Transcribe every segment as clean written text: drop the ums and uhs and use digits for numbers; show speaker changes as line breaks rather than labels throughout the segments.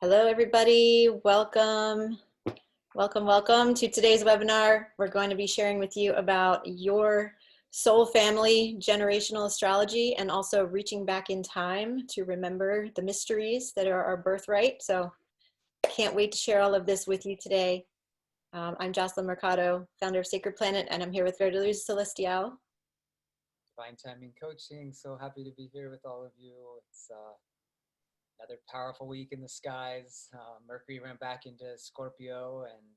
Hello, everybody. Welcome to today's webinar. We're going to be sharing with you about your soul family generational astrology and also reaching back in time to remember the mysteries that are our birthright. So can't wait to share all of this with you today. I'm Jocelyn Mercado, founder of Sacred Planet, and I'm here with VerDarLuz Celestial.
Divine Timing Coaching. So happy to be here with all of you. It's another powerful week in the skies. Mercury went back into Scorpio, and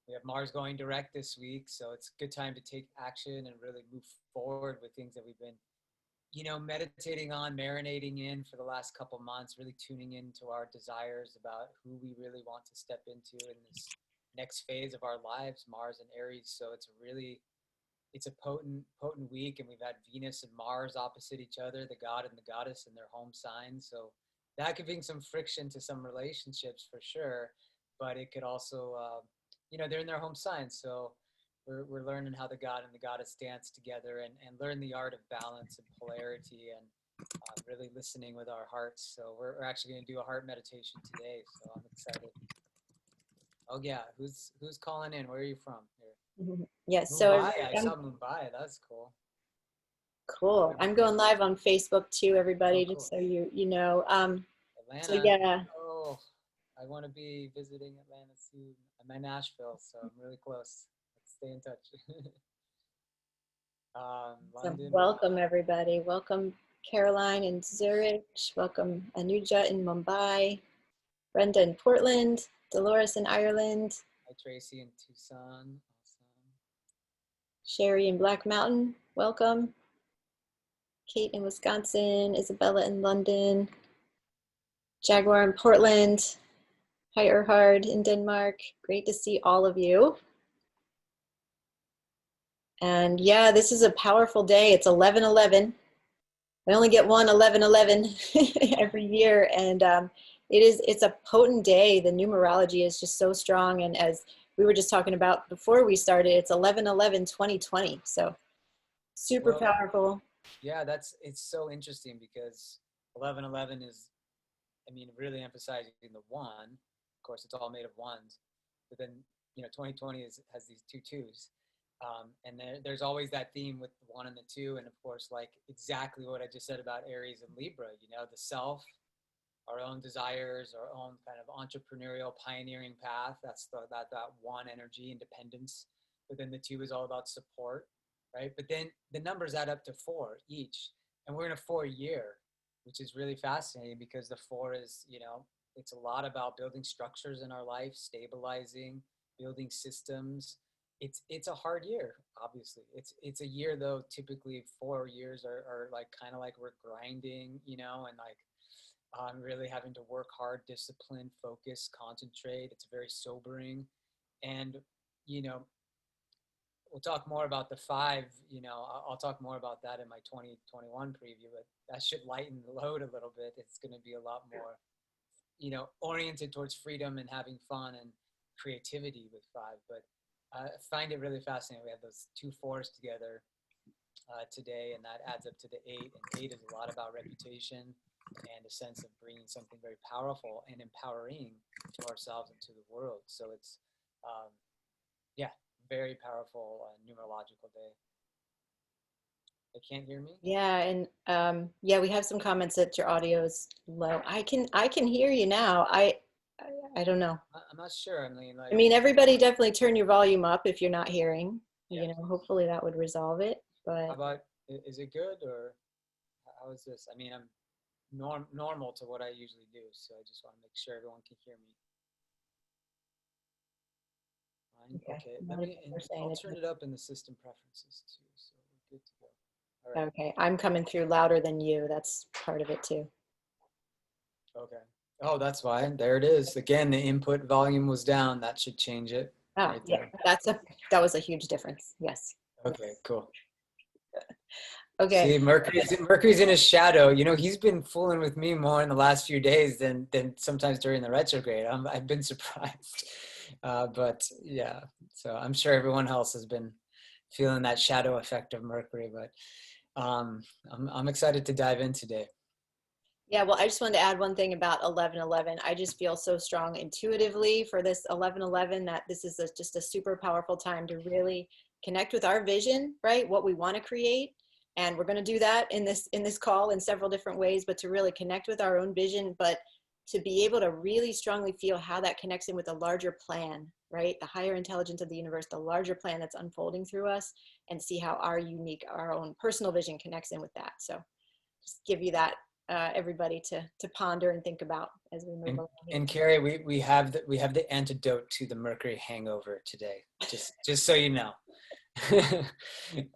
we have Mars going direct this week. So it's a good time to take action and really move forward with things that we've been, meditating on, marinating in for the last couple months, really tuning into our desires about who we really want to step into in this next phase of our lives, Mars and Aries. So it's a potent week, and we've had Venus and Mars opposite each other, the god and the goddess in their home signs. So that could bring some friction to some relationships for sure, but it could also, they're in their home signs. So we're learning how the god and the goddess dance together and learn the art of balance and polarity and really listening with our hearts. So we're actually going to do a heart meditation today. So I'm excited. Oh yeah, who's calling in? Where are you from? Here.
Yes,
Mumbai. I saw Mumbai. That's cool.
Cool. I'm going live on Facebook too, everybody,
cool.
Just so you know.
Atlanta.
So yeah.
Oh, I want to be visiting Atlanta soon. I'm in Nashville, so I'm really close. Let's stay in touch. London.
So welcome everybody. Welcome Caroline in Zurich. Welcome Anuja in Mumbai. Brenda in Portland. Dolores in Ireland.
Hi Tracy in Tucson. Awesome.
Sherry in Black Mountain. Welcome. Kate in Wisconsin. Isabella in London. Jaguar in Portland. Hi Erhard in Denmark. Great to see all of you. And yeah, this is a powerful day. It's 11/11. I only get one 11/11 every year, and it's a potent day. The numerology is just so strong, and as we were just talking about before we started, it's 11/11/2020. So super powerful.
Yeah, it's so interesting because 11/11 is, really emphasizing the one. Of course, it's all made of ones, but then 2020 has these two twos. And there's always that theme with the one and the two, and of course, like exactly what I just said about Aries and Libra, the self, our own desires, our own kind of entrepreneurial pioneering path. That's that one energy, independence. But then the two is all about support, right? But then the numbers add up to 4 each, and we're in a 4 year, which is really fascinating because the 4 is, it's a lot about building structures in our life, stabilizing, building systems. It's a hard year, obviously. It's a year though, typically 4 years are like kind of like we're grinding, and like really having to work hard, discipline, focus, concentrate. It's very sobering. And, we'll talk more about the 5, I'll talk more about that in my 2021 preview, but that should lighten the load a little bit. It's going to be a lot more, oriented towards freedom and having fun and creativity with 5. But I find it really fascinating. We have those 2 4s together today, and that adds up to the 8. And 8 is a lot about reputation and a sense of bringing something very powerful and empowering to ourselves and to the world. So it's, very powerful numerological day. They can't hear me?
Yeah, and we have some comments that your audio is low. I can hear you now. I don't know.
I'm not sure. I mean,
everybody definitely turn your volume up if you're not hearing.
Yeah.
Hopefully that would resolve it. But
how about, is it good, or how is this? I'm normal to what I usually do, so I just want to make sure everyone can hear me. Okay. I'll turn it up in the system preferences too, so we're good to go.
All right. Okay, I'm coming through louder than you. That's part of it too.
Okay. Oh, that's why. There it is. Again, the input volume was down. That should change it.
Oh, right yeah. That was a huge difference. Yes.
Okay, cool.
Okay.
See, Mercury's in his shadow. He's been fooling with me more in the last few days than sometimes during the retrograde. I've been surprised. But yeah, so I'm sure everyone else has been feeling that shadow effect of Mercury, but I'm excited to dive in today.
Yeah, well, I just wanted to add one thing about 1111. I just feel so strong intuitively for this 1111 that this is just a super powerful time to really connect with our vision, right? What we want to create. And we're going to do that in this call in several different ways, but to really connect with our own vision, but to be able to really strongly feel how that connects in with a larger plan, right? The higher intelligence of the universe, the larger plan that's unfolding through us, and see how our own personal vision connects in with that. So just give you that, everybody to ponder and think about as we move along here.
And Carrie, we have the antidote to the Mercury hangover today. Just so you know.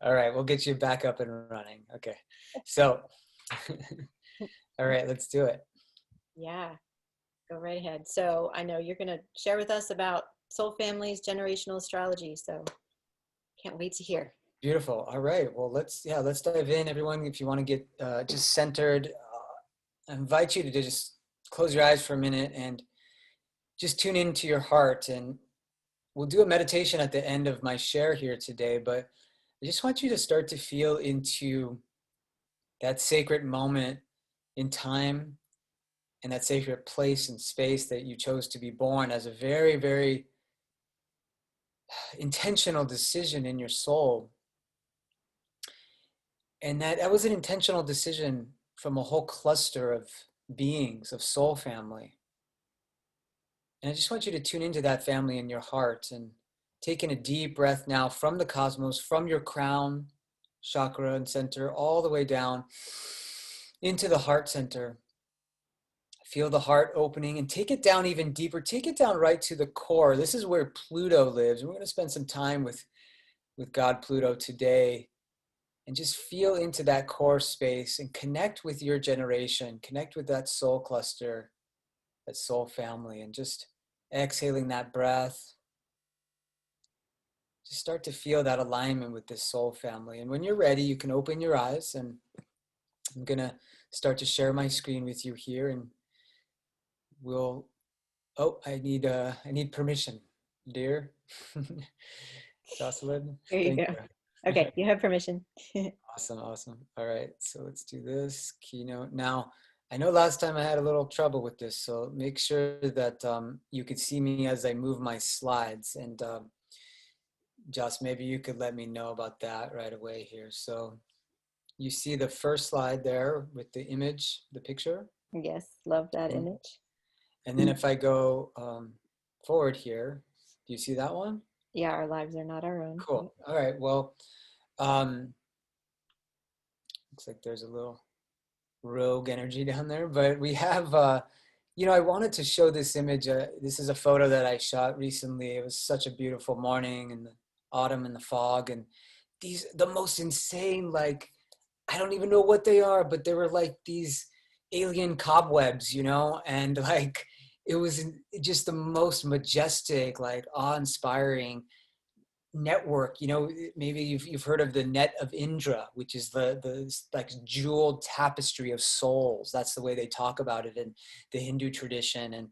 All right, we'll get you back up and running. Okay, so all right, let's do it.
Yeah, go right ahead. So I know you're going to share with us about soul families, generational astrology. So can't wait to hear.
Beautiful. All right. Well, let's dive in, everyone. If you want to get just centered, I invite you to just close your eyes for a minute and just tune into your heart. And we'll do a meditation at the end of my share here today, but I just want you to start to feel into that sacred moment in time and that sacred place and space that you chose to be born as a very, very intentional decision in your soul. And that was an intentional decision from a whole cluster of beings, of soul family. And I just want you to tune into that family in your heart and taking a deep breath now from the cosmos, from your crown chakra and center, all the way down into the heart center. Feel the heart opening and take it down even deeper. Take it down right to the core. This is where Pluto lives. We're going to spend some time with God Pluto today. And just feel into that core space and connect with your generation, connect with that soul cluster, that soul family, and just exhaling that breath. Just start to feel that alignment with this soul family. And when you're ready, you can open your eyes, and I'm going to start to share my screen with you here, and I need permission, dear. Jocelyn,
Here you
thank
go.
you.
Okay, you have permission.
Awesome. All right, so let's do this keynote. Now, I know last time I had a little trouble with this, so make sure that you could see me as I move my slides. And Joss, maybe you could let me know about that right away here. So you see the first slide there with the image, the picture?
Yes, love that image.
And then if I go forward here, do you see that one?
Yeah, our lives are not our own.
Cool. All right, well, looks like there's a little rogue energy down there, but we have, I wanted to show this image. This is a photo that I shot recently. It was such a beautiful morning in the autumn and the fog, and the most insane, like, I don't even know what they are, but they were like these alien cobwebs, and like, it was just the most majestic, like awe-inspiring network. Maybe you've heard of the net of Indra, which is the like jeweled tapestry of souls. That's the way they talk about it in the Hindu tradition. And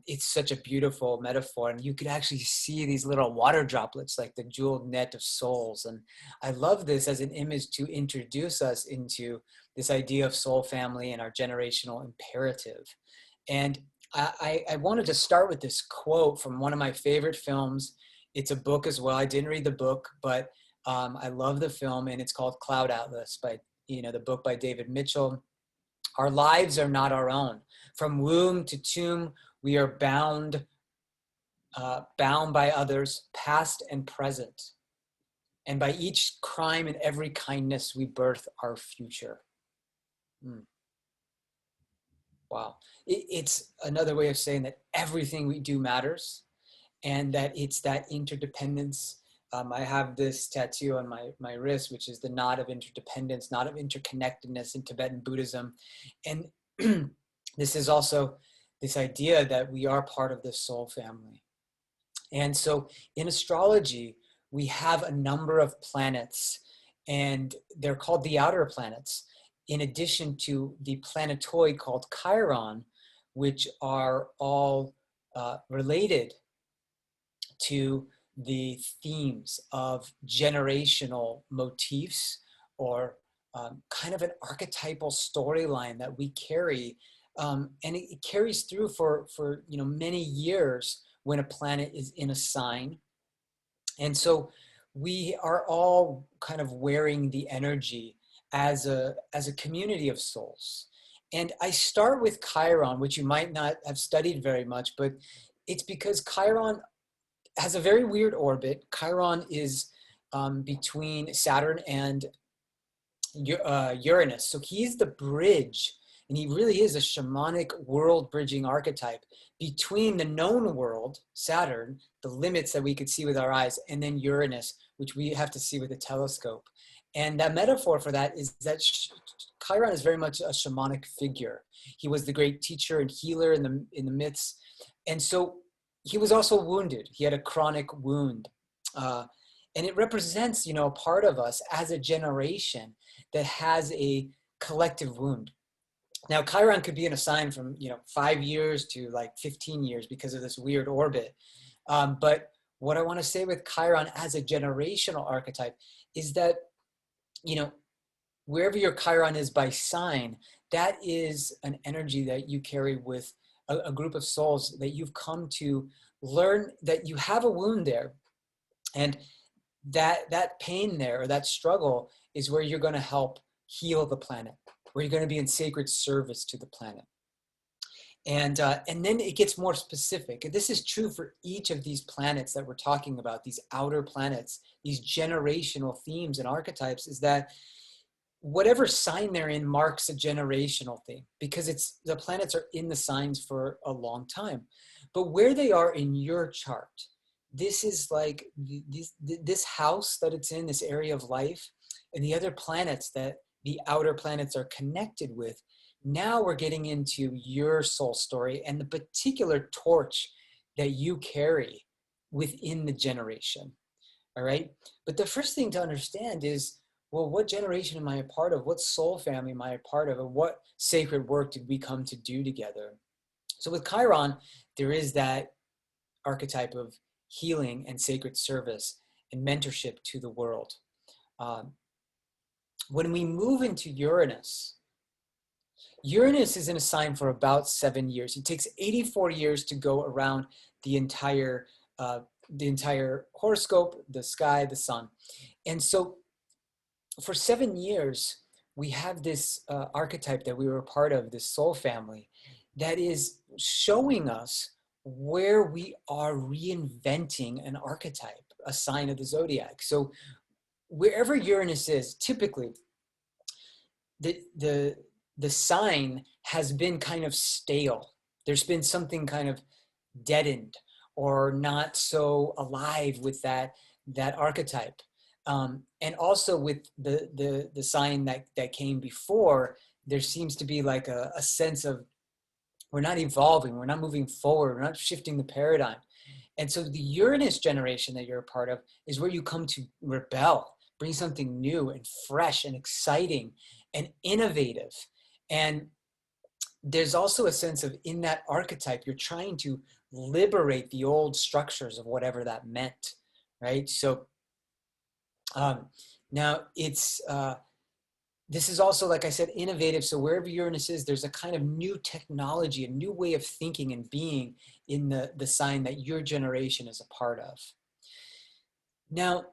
it's such a beautiful metaphor, and you could actually see these little water droplets, like the jeweled net of souls. And I love this as an image to introduce us into this idea of soul family and our generational imperative. And I wanted to start with this quote from one of my favorite films. It's a book as well. I didn't read the book, but I love the film, and it's called Cloud Atlas the book by David Mitchell. Our lives are not our own. From womb to tomb, we are bound by others, past and present. And by each crime and every kindness, we birth our future. Wow. It's another way of saying that everything we do matters, and that it's that interdependence. I have this tattoo on my wrist, which is the knot of interdependence, knot of interconnectedness in Tibetan Buddhism. And this is also this idea that we are part of this soul family. And so in astrology, we have a number of planets, and they're called the outer planets, in addition to the planetoid called Chiron, which are all related to the themes of generational motifs or kind of an archetypal storyline that we carry, and it carries through for many years when a planet is in a sign. And so we are all kind of wearing the energy as a community of souls. And I start with Chiron, which you might not have studied very much, but it's because Chiron has a very weird orbit. Chiron is between Saturn and Uranus. So he's the bridge, and he really is a shamanic world bridging archetype between the known world, Saturn, the limits that we could see with our eyes, and then Uranus, which we have to see with a telescope. And that metaphor for that is that Chiron is very much a shamanic figure. He was the great teacher and healer in the myths. And so he was also wounded. He had a chronic wound. And it represents, a part of us as a generation that has a collective wound. Now, Chiron could be in a sign from, 5 years to like 15 years because of this weird orbit. But what I want to say with Chiron as a generational archetype is that, wherever your Chiron is by sign, that is an energy that you carry with a group of souls that you've come to learn that you have a wound there. And that pain there, or that struggle, is where you're going to help heal the planet, where you're going to be in sacred service to the planet. And then it gets more specific. And this is true for each of these planets that we're talking about, these outer planets, these generational themes and archetypes, is that whatever sign they're in marks a generational theme, because the planets are in the signs for a long time. But where they are in your chart, this is like this house that it's in, this area of life, and the other planets that the outer planets are connected with. Now we're getting into your soul story and the particular torch that you carry within the generation. All right. But the first thing to understand is, well, what generation am I a part of? What soul family am I a part of? And what sacred work did we come to do together? So with Chiron, there is that archetype of healing and sacred service and mentorship to the world. When we move into Uranus, Uranus is in a sign for about 7 years. It takes 84 years to go around the entire horoscope, the sky, the sun. And so for 7 years, we have this archetype that we were a part of, this soul family, that is showing us where we are reinventing an archetype, a sign of the zodiac. So wherever Uranus is, typically the sign has been kind of stale. There's been something kind of deadened or not so alive with that archetype. And also with the sign that came before, there seems to be like a sense of, we're not evolving, we're not moving forward, we're not shifting the paradigm. And so the Uranus generation that you're a part of is where you come to rebel, bring something new and fresh and exciting and innovative. And there's also a sense of, in that archetype, you're trying to liberate the old structures of whatever that meant, right? So now it's, this is also, like I said, innovative. So wherever Uranus is, there's a kind of new technology, a new way of thinking and being in the sign that your generation is a part of. Now,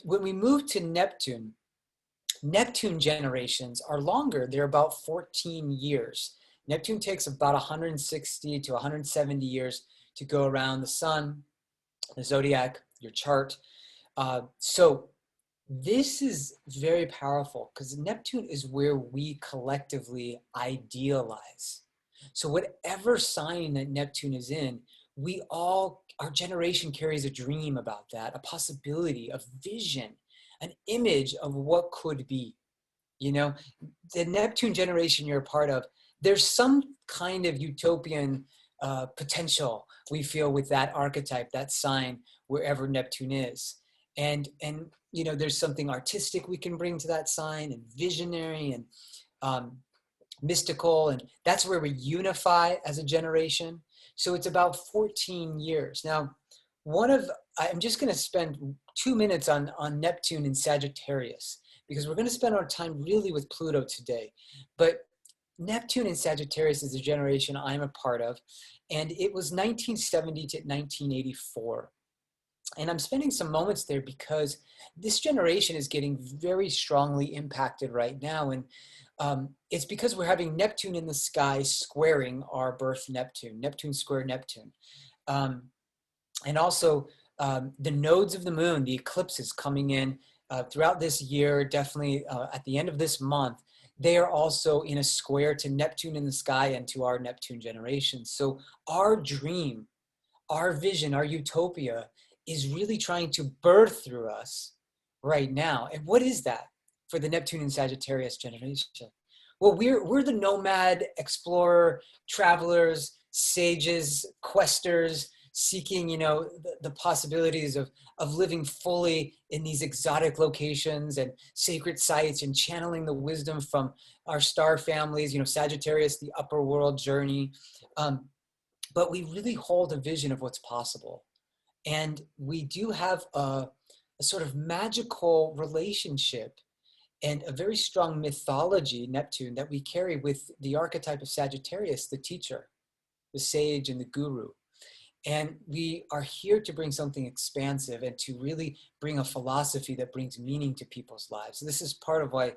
when we move to Neptune, Neptune generations are longer. They're about 14 years. Neptune takes about 160 to 170 years to go around the sun, the zodiac, your chart. So this is very powerful because Neptune is where we collectively idealize. So whatever sign that Neptune is in, our generation carries a dream about that, a possibility, a vision, an image of what could be. The Neptune generation you're a part of, there's some kind of utopian potential we feel with that archetype, that sign, wherever Neptune is. And there's something artistic we can bring to that sign, and visionary and mystical, and that's where we unify as a generation. So it's about 14 years. Now, I'm just going to spend 2 minutes on Neptune in Sagittarius, because we're going to spend our time really with Pluto today. But Neptune in Sagittarius is a generation I'm a part of, and it was 1970 to 1984. And I'm spending some moments there because this generation is getting very strongly impacted right now. And it's because we're having Neptune in the sky squaring our birth Neptune, Neptune square Neptune. And also the nodes of the moon, the eclipses coming in throughout this year, definitely at the end of this month, they are also in a square to Neptune in the sky and to our Neptune generation. So our dream, our vision, our utopia is really trying to birth through us right now. And what is that for the Neptune and Sagittarius generation? Well, we're the nomad, explorer, travelers, sages, questers, seeking, the possibilities of living fully in these exotic locations and sacred sites and channeling the wisdom from our star families, Sagittarius, the upper world journey. But we really hold a vision of what's possible. And we do have a sort of magical relationship and a very strong mythology, Neptune, that we carry with the archetype of Sagittarius, the teacher, the sage, and the guru. And we are here to bring something expansive and to really bring a philosophy that brings meaning to people's lives. This is part of why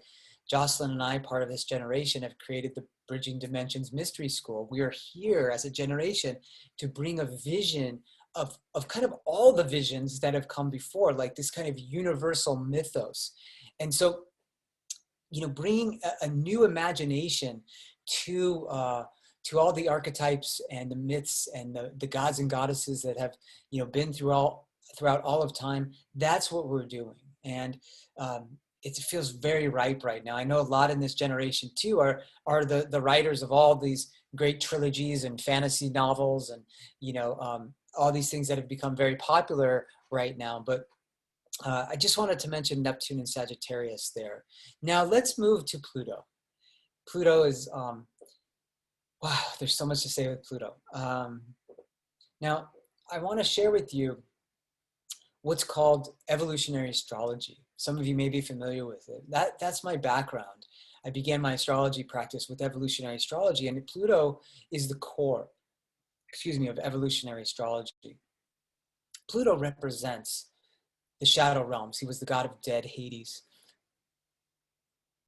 Jocelyn and I, part of this generation, have created the Bridging Dimensions Mystery School. We are here as a generation to bring a vision of kind of all the visions that have come before, like this kind of universal mythos. And so, bringing a new imagination to all the archetypes and the myths and the gods and goddesses that have, been throughout all of time. That's what we're doing. And it feels very ripe right now. I know a lot in this generation too are the writers of all these great trilogies and fantasy novels and, all these things that have become very popular right now. But I just wanted to mention Neptune and Sagittarius there. Now let's move to Pluto. Pluto is, wow, there's so much to say with Pluto. Now, I want to share with you what's called evolutionary astrology. Some of you may be familiar with it. That's my background. I began my astrology practice with evolutionary astrology, and Pluto is the core, of evolutionary astrology. Pluto represents the shadow realms. He was the god of dead, Hades.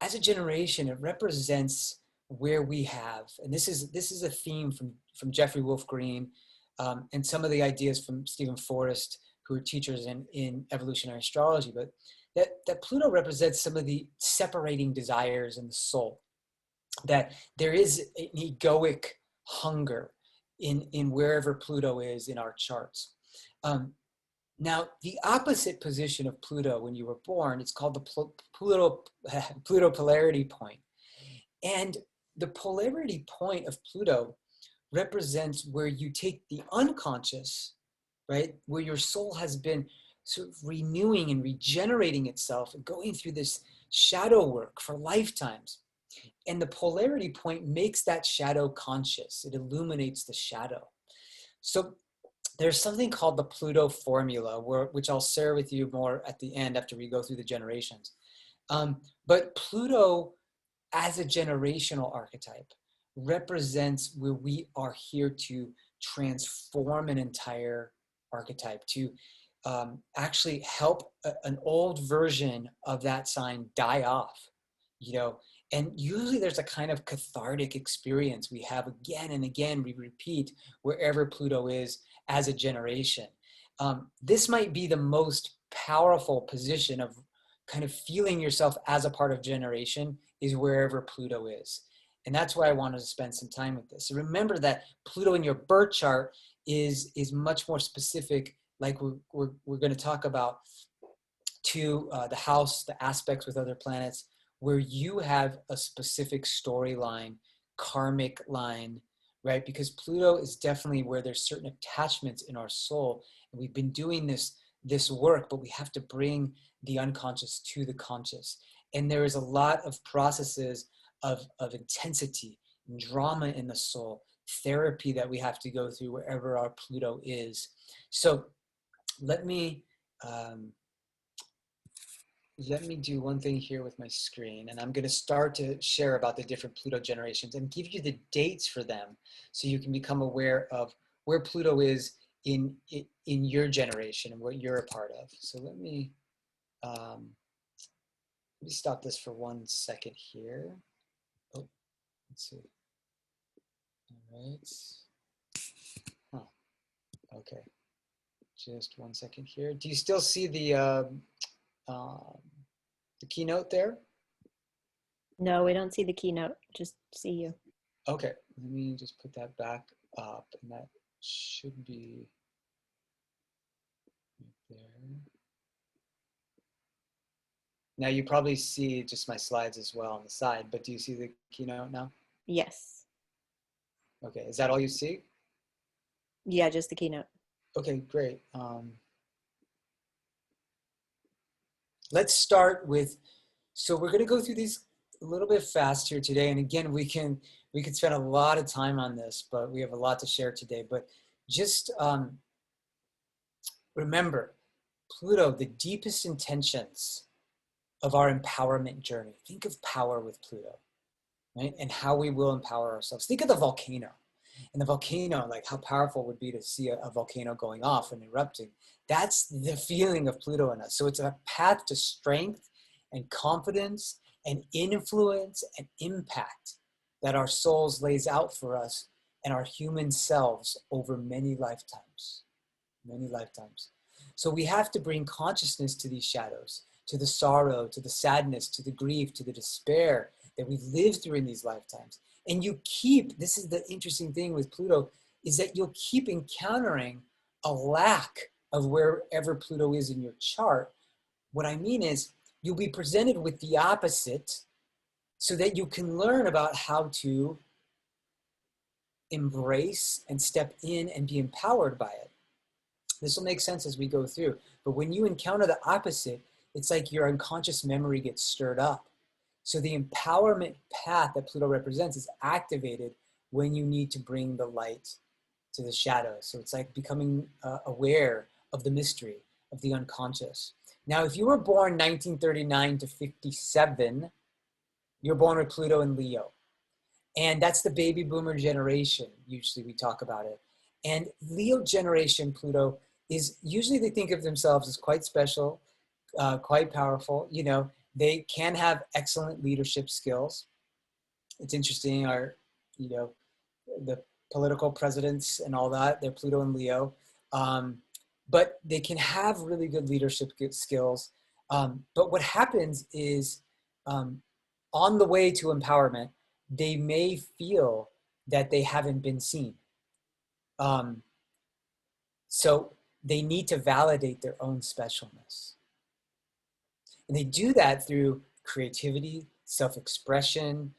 As a generation, it represents where we have, and this is a theme from Jeffrey Wolf Green, and some of the ideas from Stephen Forrest, who are teachers in evolutionary astrology, but that Pluto represents some of the separating desires in the soul, that there is an egoic hunger in wherever Pluto is in our charts. Now, the opposite position of Pluto when you were born, it's called the Pluto polarity point. And the polarity point of Pluto represents where you take the unconscious, right, where your soul has been sort of renewing and regenerating itself and going through this shadow work for lifetimes. And the polarity point makes that shadow conscious. It illuminates the shadow. So there's something called the Pluto Formula, which I'll share with you more at the end after we go through the generations. But Pluto, as a generational archetype, represents where we are here to transform an entire archetype, to actually help an old version of that sign die off, and usually there's a kind of cathartic experience we have again and again, we repeat wherever Pluto is as a generation. This might be the most powerful position of kind of feeling yourself as a part of generation is wherever Pluto is. And that's why I wanted to spend some time with this. So remember that Pluto in your birth chart is much more specific, like we're going to talk about, to the house, the aspects with other planets, where you have a specific storyline, karmic line, right? Because Pluto is definitely where there's certain attachments in our soul. And we've been doing this work, but we have to bring the unconscious to the conscious. And there is a lot of processes of intensity, drama in the soul, therapy that we have to go through wherever our Pluto is. So let me let me do one thing here with my screen, and I'm going to start to share about the different Pluto generations and give you the dates for them so you can become aware of where Pluto is in your generation and what you're a part of. So um, let me stop this for 1 second here. Oh, let's see. All right. Huh. Okay. Just 1 second here. Do you still see the keynote there?
No, we don't see the keynote, just see you.
Okay, let me just put that back up, and that should be right there. Now you probably see just my slides as well on the side, but do you see the keynote now?
Yes.
Okay, is that all you see?
Yeah, just the keynote.
Okay, great. Let's start with, so we're gonna go through these a little bit fast here today, and again, we could spend a lot of time on this, but we have a lot to share today. But just remember, Pluto, the deepest intentions of our empowerment journey. Think of power with Pluto, right? And how we will empower ourselves. Think of the volcano. And the volcano, like how powerful it would be to see a volcano going off and erupting. That's the feeling of Pluto in us. So it's a path to strength and confidence and influence and impact that our souls lays out for us and our human selves over many lifetimes. Many lifetimes. So we have to bring consciousness to these shadows, to the sorrow, to the sadness, to the grief, to the despair that we've lived through in these lifetimes. And you keep, this is the interesting thing with Pluto, is that you'll keep encountering a lack of wherever Pluto is in your chart. What I mean is, you'll be presented with the opposite so that you can learn about how to embrace and step in and be empowered by it. This will make sense as we go through. But when you encounter the opposite, it's like your unconscious memory gets stirred up. So the empowerment path that Pluto represents is activated when you need to bring the light to the shadows. So it's like becoming aware of the mystery of the unconscious. Now, if you were born 1939 to 57, you're born with Pluto in Leo. And that's the baby boomer generation. Usually we talk about it. And Leo generation Pluto is usually, they think of themselves as quite special, quite powerful. You know, they can have excellent leadership skills. It's interesting, you know, the political presidents and all that, they're Pluto and Leo. But they can have really good leadership skills. But what happens is on the way to empowerment, they may feel that they haven't been seen. So they need to validate their own specialness. And they do that through creativity, self-expression,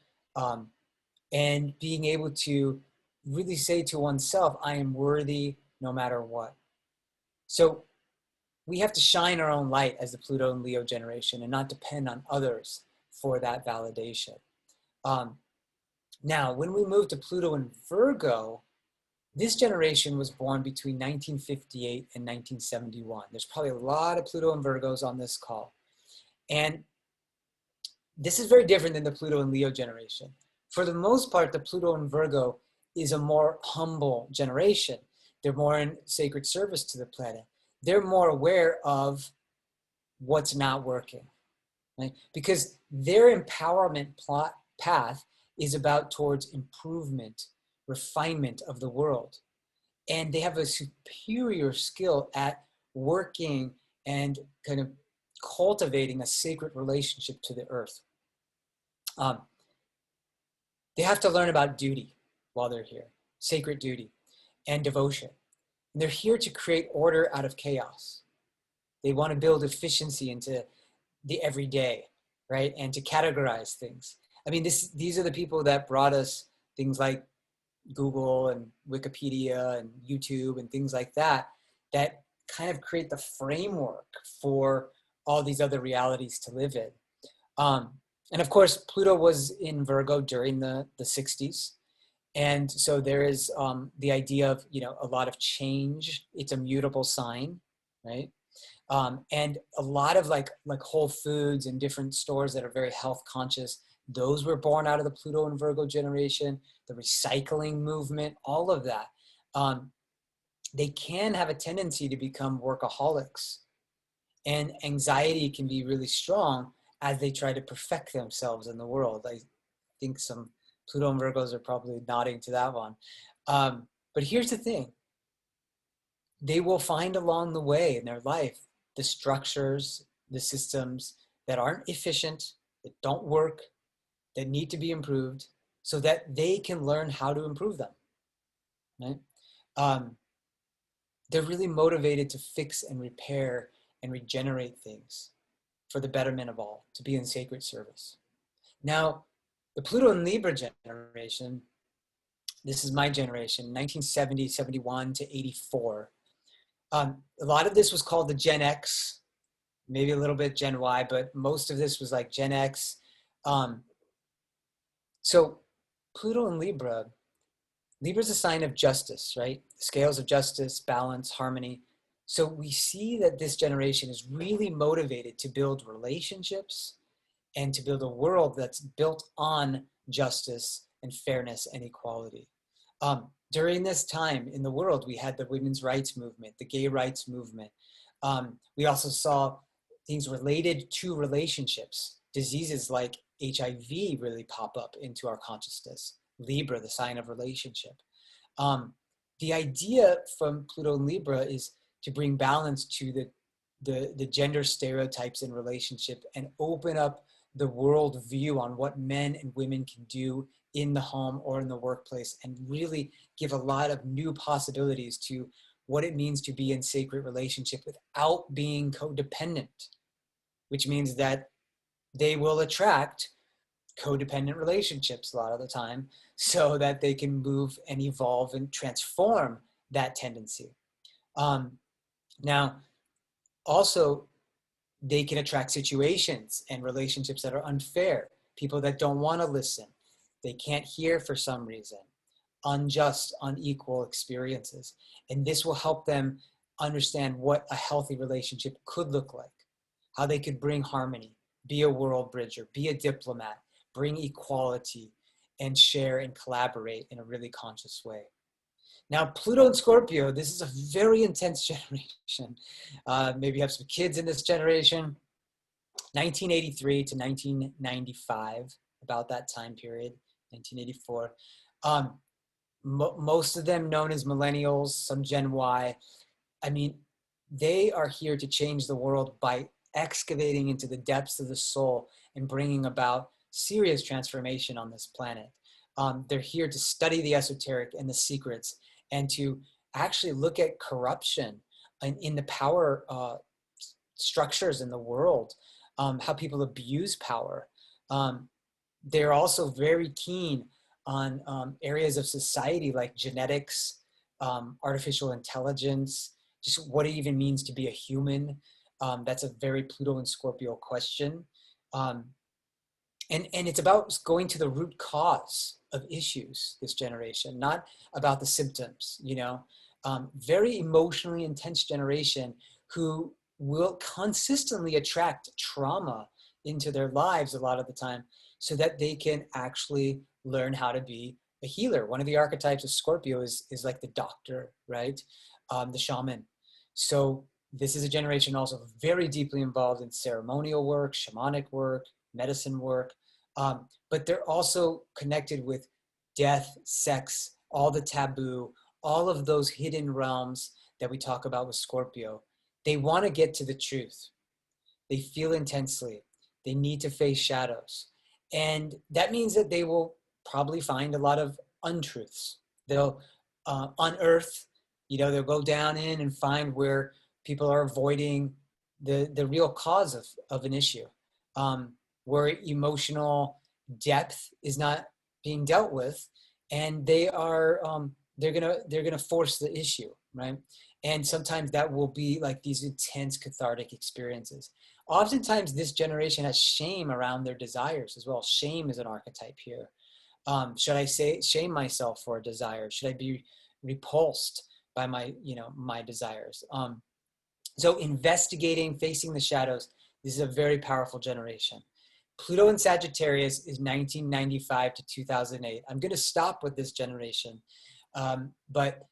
and being able to really say to oneself, I am worthy no matter what. So we have to shine our own light as the Pluto and Leo generation and not depend on others for that validation. Now, when we move to Pluto and Virgo, this generation was born between 1958 and 1971. There's probably a lot of Pluto and Virgos on this call. And this is very different than the Pluto and Leo generation. For the most part, the Pluto and Virgo is a more humble generation. They're more in sacred service to the planet. They're more aware of what's not working, right? Because their empowerment path is about towards improvement, refinement of the world. And they have a superior skill at working and kind of cultivating a sacred relationship to the earth. They have to learn about duty while they're here, sacred duty and devotion. And they're here to create order out of chaos. They want to build efficiency into the everyday, right? And to categorize things. I mean, these are the people that brought us things like Google and Wikipedia and YouTube and things like that, that kind of create the framework for all these other realities to live in. And of course, Pluto was in Virgo during the 60s. And so there is the idea of, you know, a lot of change. It's a mutable sign, right? And a lot of like Whole Foods and different stores that are very health conscious, those were born out of the Pluto and Virgo generation, the recycling movement, all of that. They can have a tendency to become workaholics, and anxiety can be really strong as they try to perfect themselves in the world. I think some Pluto and Virgos are probably nodding to that one. But here's the thing. They will find along the way in their life the structures, the systems that aren't efficient, that don't work, that need to be improved, so that they can learn how to improve them, right? They're really motivated to fix and repair and regenerate things for the betterment of all, to be in sacred service. Now, the Pluto and Libra generation, this is my generation, 1970, 71 to 84. A lot of this was called the Gen X, maybe a little bit Gen Y, but most of this was like Gen X. So Pluto and Libra, Libra's a sign of justice, right? Scales of justice, balance, harmony. So we see that this generation is really motivated to build relationships and to build a world that's built on justice and fairness and equality. During this time in the world, we had the women's rights movement, the gay rights movement. We also saw things related to relationships. Diseases like HIV really pop up into our consciousness. Libra, the sign of relationship. The idea from Pluto and Libra is to bring balance to the gender stereotypes in relationship and open up the world view on what men and women can do in the home or in the workplace, and really give a lot of new possibilities to what it means to be in sacred relationship without being codependent, which means that they will attract codependent relationships a lot of the time so that they can move and evolve and transform that tendency. Now, also, they can attract situations and relationships that are unfair, people that don't want to listen, they can't hear for some reason, unjust, unequal experiences. And this will help them understand what a healthy relationship could look like, how they could bring harmony, be a world bridger, be a diplomat, bring equality, and share and collaborate in a really conscious way. Now, Pluto and Scorpio, this is a very intense generation. Maybe you have some kids in this generation. 1983 to 1995, about that time period, 1984. Most of them known as millennials, some Gen Y. I mean, they are here to change the world by excavating into the depths of the soul and bringing about serious transformation on this planet. They're here to study the esoteric and the secrets, and to actually look at corruption in the power structures in the world, how people abuse power. They're also very keen on areas of society like genetics, artificial intelligence, just what it even means to be a human. That's a very Pluto and Scorpio question. And it's about going to the root cause of issues, this generation, not about the symptoms, you know. Very emotionally intense generation who will consistently attract trauma into their lives a lot of the time, so that they can actually learn how to be a healer. One of the archetypes of Scorpio is like the doctor, right? The shaman. So this is a generation also very deeply involved in ceremonial work, shamanic work, medicine work, but they're also connected with death, sex, all the taboo, all of those hidden realms that we talk about with Scorpio. They want to get to the truth. They feel intensely. They need to face shadows. And that means that they will probably find a lot of untruths. They'll unearth, you know, they'll go down in and find where people are avoiding the real cause of an issue, where emotional depth is not being dealt with, and they are they're gonna force the issue, right? And sometimes that will be like these intense cathartic experiences. Oftentimes this generation has shame around their desires as well. Shame is an archetype here. Should I say shame myself for a desire? Should I be repulsed by my desires? So investigating, facing the shadows, this is a very powerful generation. Pluto in Sagittarius is 1995 to 2008. I'm going to stop with this generation, but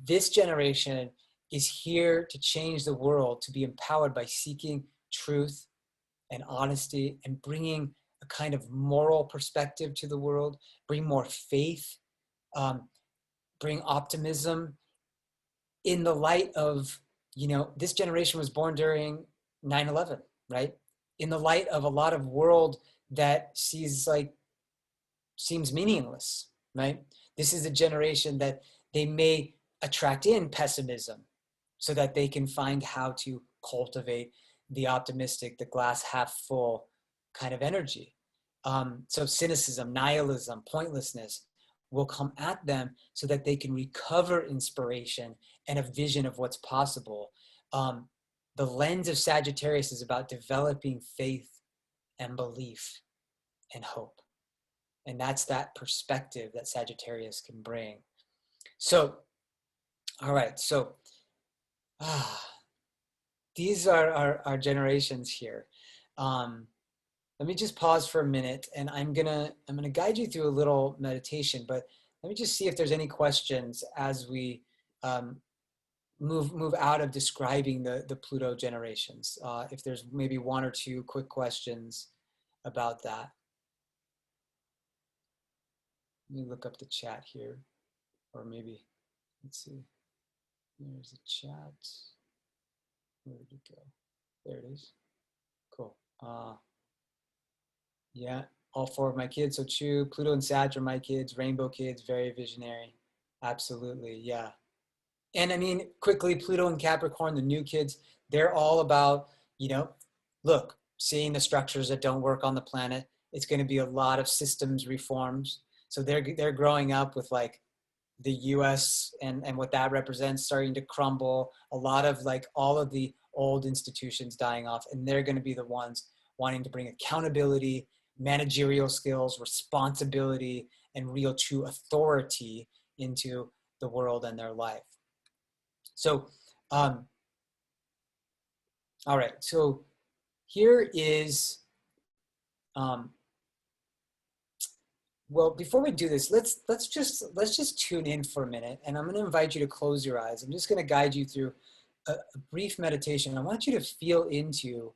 this generation is here to change the world, to be empowered by seeking truth and honesty and bringing a kind of moral perspective to the world, bring more faith, bring optimism in the light of, this generation was born during 9/11, right? In the light of a lot of world that seems meaningless, right? This is a generation that they may attract in pessimism so that they can find how to cultivate the optimistic, the glass half full kind of energy. So cynicism, nihilism, pointlessness will come at them so that they can recover inspiration and a vision of what's possible. The lens of Sagittarius is about developing faith and belief and hope. And that's that perspective that Sagittarius can bring. So, all right. So, these are our generations here. Let me just pause for a minute, and I'm gonna guide you through a little meditation. But let me just see if there's any questions as we move out of describing the Pluto generations. If there's maybe one or two quick questions about that. Let me look up the chat here, or maybe, let's see. There's a chat. Where did it go? There it is. Cool. Yeah, all four of my kids. So true. Pluto and Sag are my kids. Rainbow kids, very visionary. Absolutely, yeah. And I mean, quickly, Pluto and Capricorn, the new kids, they're all about, look, seeing the structures that don't work on the planet. It's going to be a lot of systems reforms. So they're growing up with like the US and what that represents starting to crumble, a lot of like all of the old institutions dying off, and they're going to be the ones wanting to bring accountability, managerial skills, responsibility, and real true authority into the world and their life. So, all right, so here is, well, before we do this, let's just tune in for a minute, and I'm going to invite you to close your eyes. I'm just going to guide you through a brief meditation. I want you to feel into.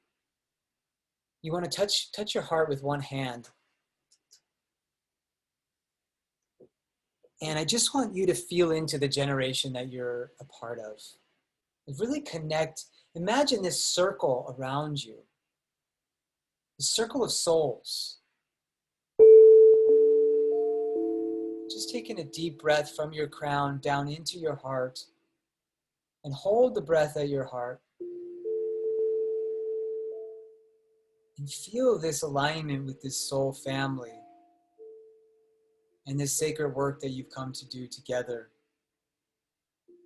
You want to touch your heart with one hand, and I just want you to feel into the generation that you're a part of. Really connect. Imagine this circle around you, the circle of souls. Just taking a deep breath from your crown down into your heart, and hold the breath at your heart. And feel this alignment with this soul family and this sacred work that you've come to do together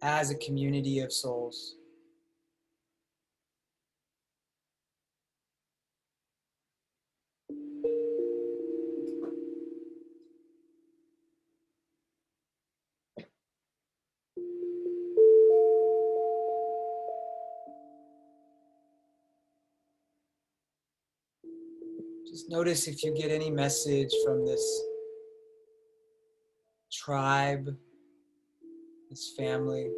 as a community of souls. Just notice if you get any message from this tribe, this family.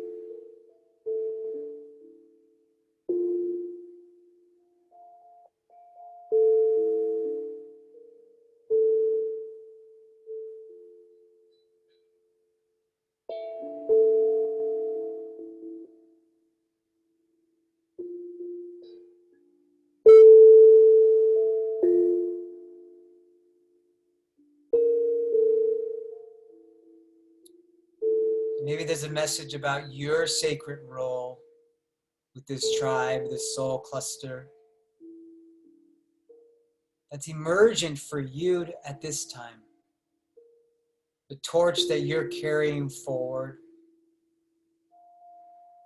Maybe there's a message about your sacred role with this tribe, this soul cluster, that's emergent for you at this time. The torch that you're carrying forward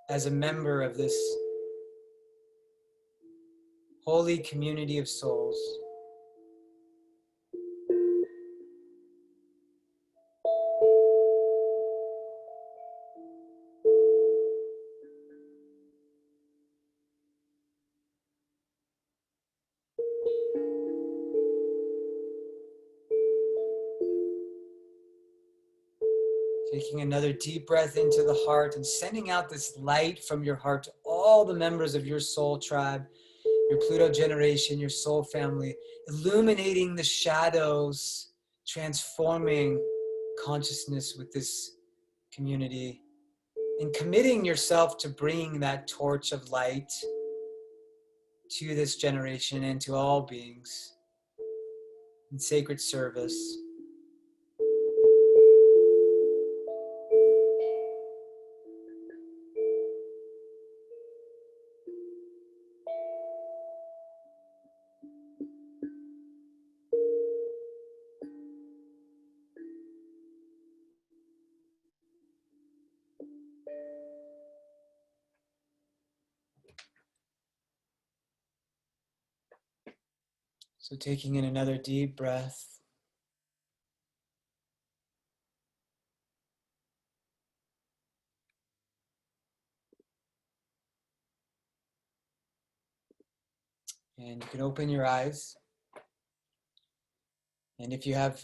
as a member of this holy community of souls. taking another deep breath into the heart and sending out this light from your heart to all the members of your soul tribe, your Pluto generation, your soul family, illuminating the shadows, transforming consciousness with this community, and committing yourself to bringing that torch of light to this generation and to all beings in sacred service. So taking in another deep breath. And you can open your eyes. And if you have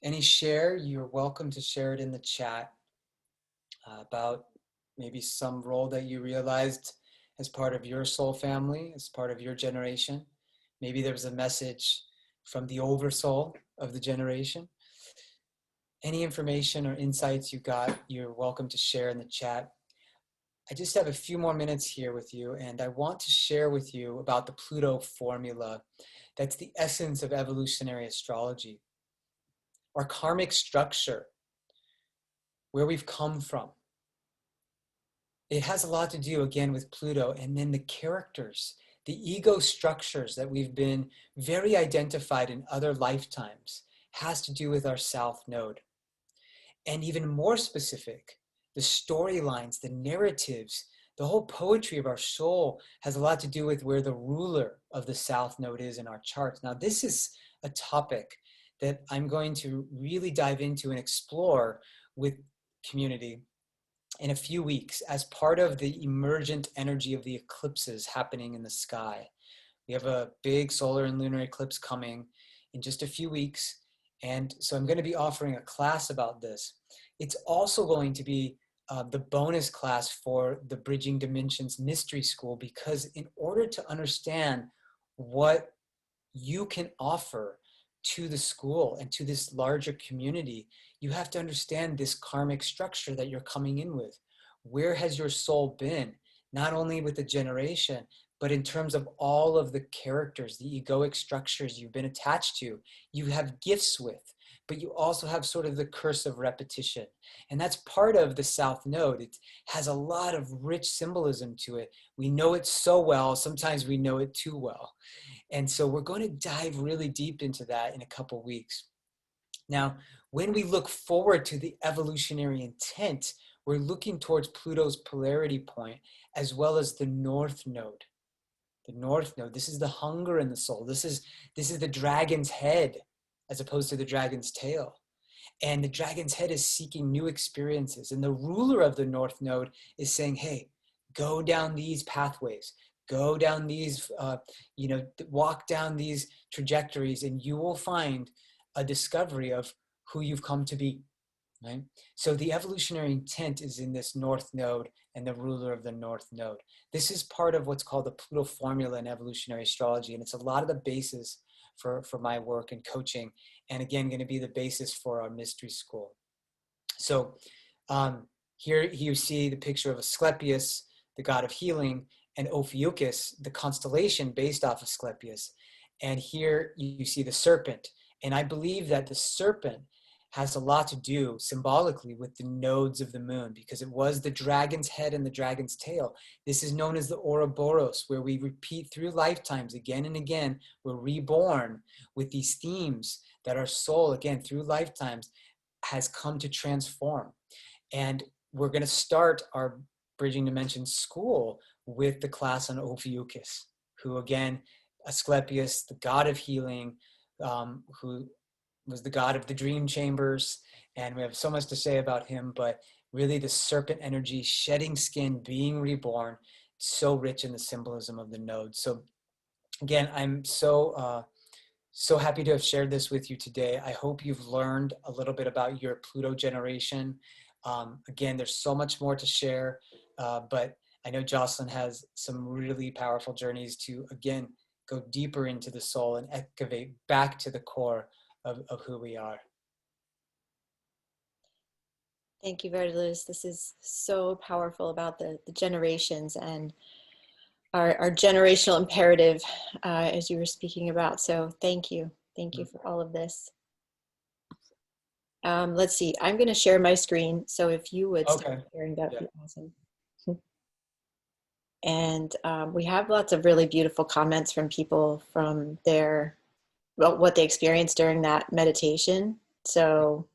any share, you're welcome to share it in the chat about maybe some role that you realized as part of your soul family, as part of your generation. Maybe there was a message from the oversoul of the generation. Any information or insights you got, you're welcome to share in the chat. I just have a few more minutes here with you, and I want to share with you about the Pluto Formula. That's the essence of evolutionary astrology. Our karmic structure, where we've come from. It has a lot to do, again, with Pluto, and then the characters, the ego structures that we've been very identified in other lifetimes has to do with our South Node. And even more specific, the storylines, the narratives, the whole poetry of our soul has a lot to do with where the ruler of the South Node is in our charts. Now, this is a topic that I'm going to really dive into and explore with community in a few weeks as part of the emergent energy of the eclipses happening in the sky. We have a big solar and lunar eclipse coming in just a few weeks. And so I'm going to be offering a class about this. It's also going to be the bonus class for the Bridging Dimensions Mystery School, because in order to understand what you can offer to the school and to this larger community, you have to understand this karmic structure that you're coming in with. Where has your soul been? Not only with the generation, but in terms of all of the characters, the egoic structures you've been attached to, you have gifts with, but you also have sort of the curse of repetition. And that's part of the South Node. It has a lot of rich symbolism to it. We know it so well, sometimes we know it too well. And so we're going to dive really deep into that in a couple weeks. Now, when we look forward to the evolutionary intent, we're looking towards Pluto's polarity point, as well as the North Node. The North Node, this is the hunger in the soul. This is the dragon's head, as opposed to the dragon's tail. And the dragon's head is seeking new experiences. And the ruler of the North Node is saying, hey, go down these pathways. Go down these, walk down these trajectories, and you will find a discovery of who you've come to be, right? So the evolutionary intent is in this North Node and the ruler of the North Node. This is part of what's called the Pluto Formula in evolutionary astrology, and it's a lot of the basis for my work and coaching, and again, going to be the basis for our mystery school. So here you see the picture of Asclepius, the god of healing, and Ophiuchus, the constellation based off of Asclepius. And here you see the serpent. And I believe that the serpent has a lot to do symbolically with the nodes of the moon, because it was the dragon's head and the dragon's tail. This is known as the Ouroboros, where we repeat through lifetimes again and again. We're reborn with these themes that our soul, again, through lifetimes, has come to transform. And we're going to start our Bridging Dimensions school with the class on Ophiuchus, who, again, Asclepius, the god of healing, who was the god of the dream chambers, and we have so much to say about him, but really the serpent energy, shedding skin, being reborn, so rich in the symbolism of the nodes. So again, I'm so So happy to have shared this with you today. I hope you've learned a little bit about your Pluto generation. Again, there's so much more to share, but I know Jocelyn has some really powerful journeys to, again, go deeper into the soul and excavate back to the core of who we are.
Thank you, VerDarLuz. This is so powerful about the generations and our generational imperative, as you were speaking about. So thank you. Thank you for all of this. Let's see, I'm going to share my screen. So if you would start sharing, that would be awesome. And we have lots of really beautiful comments from people from what they experienced during that meditation. So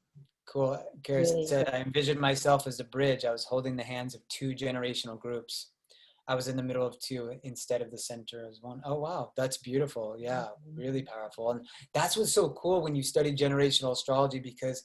cool. Garrison said, I envisioned myself as a bridge. I was holding the hands of two generational groups. I was in the middle of two instead of the center as one. Oh, wow. That's beautiful. Yeah, really powerful. And that's what's so cool when you study generational astrology, because,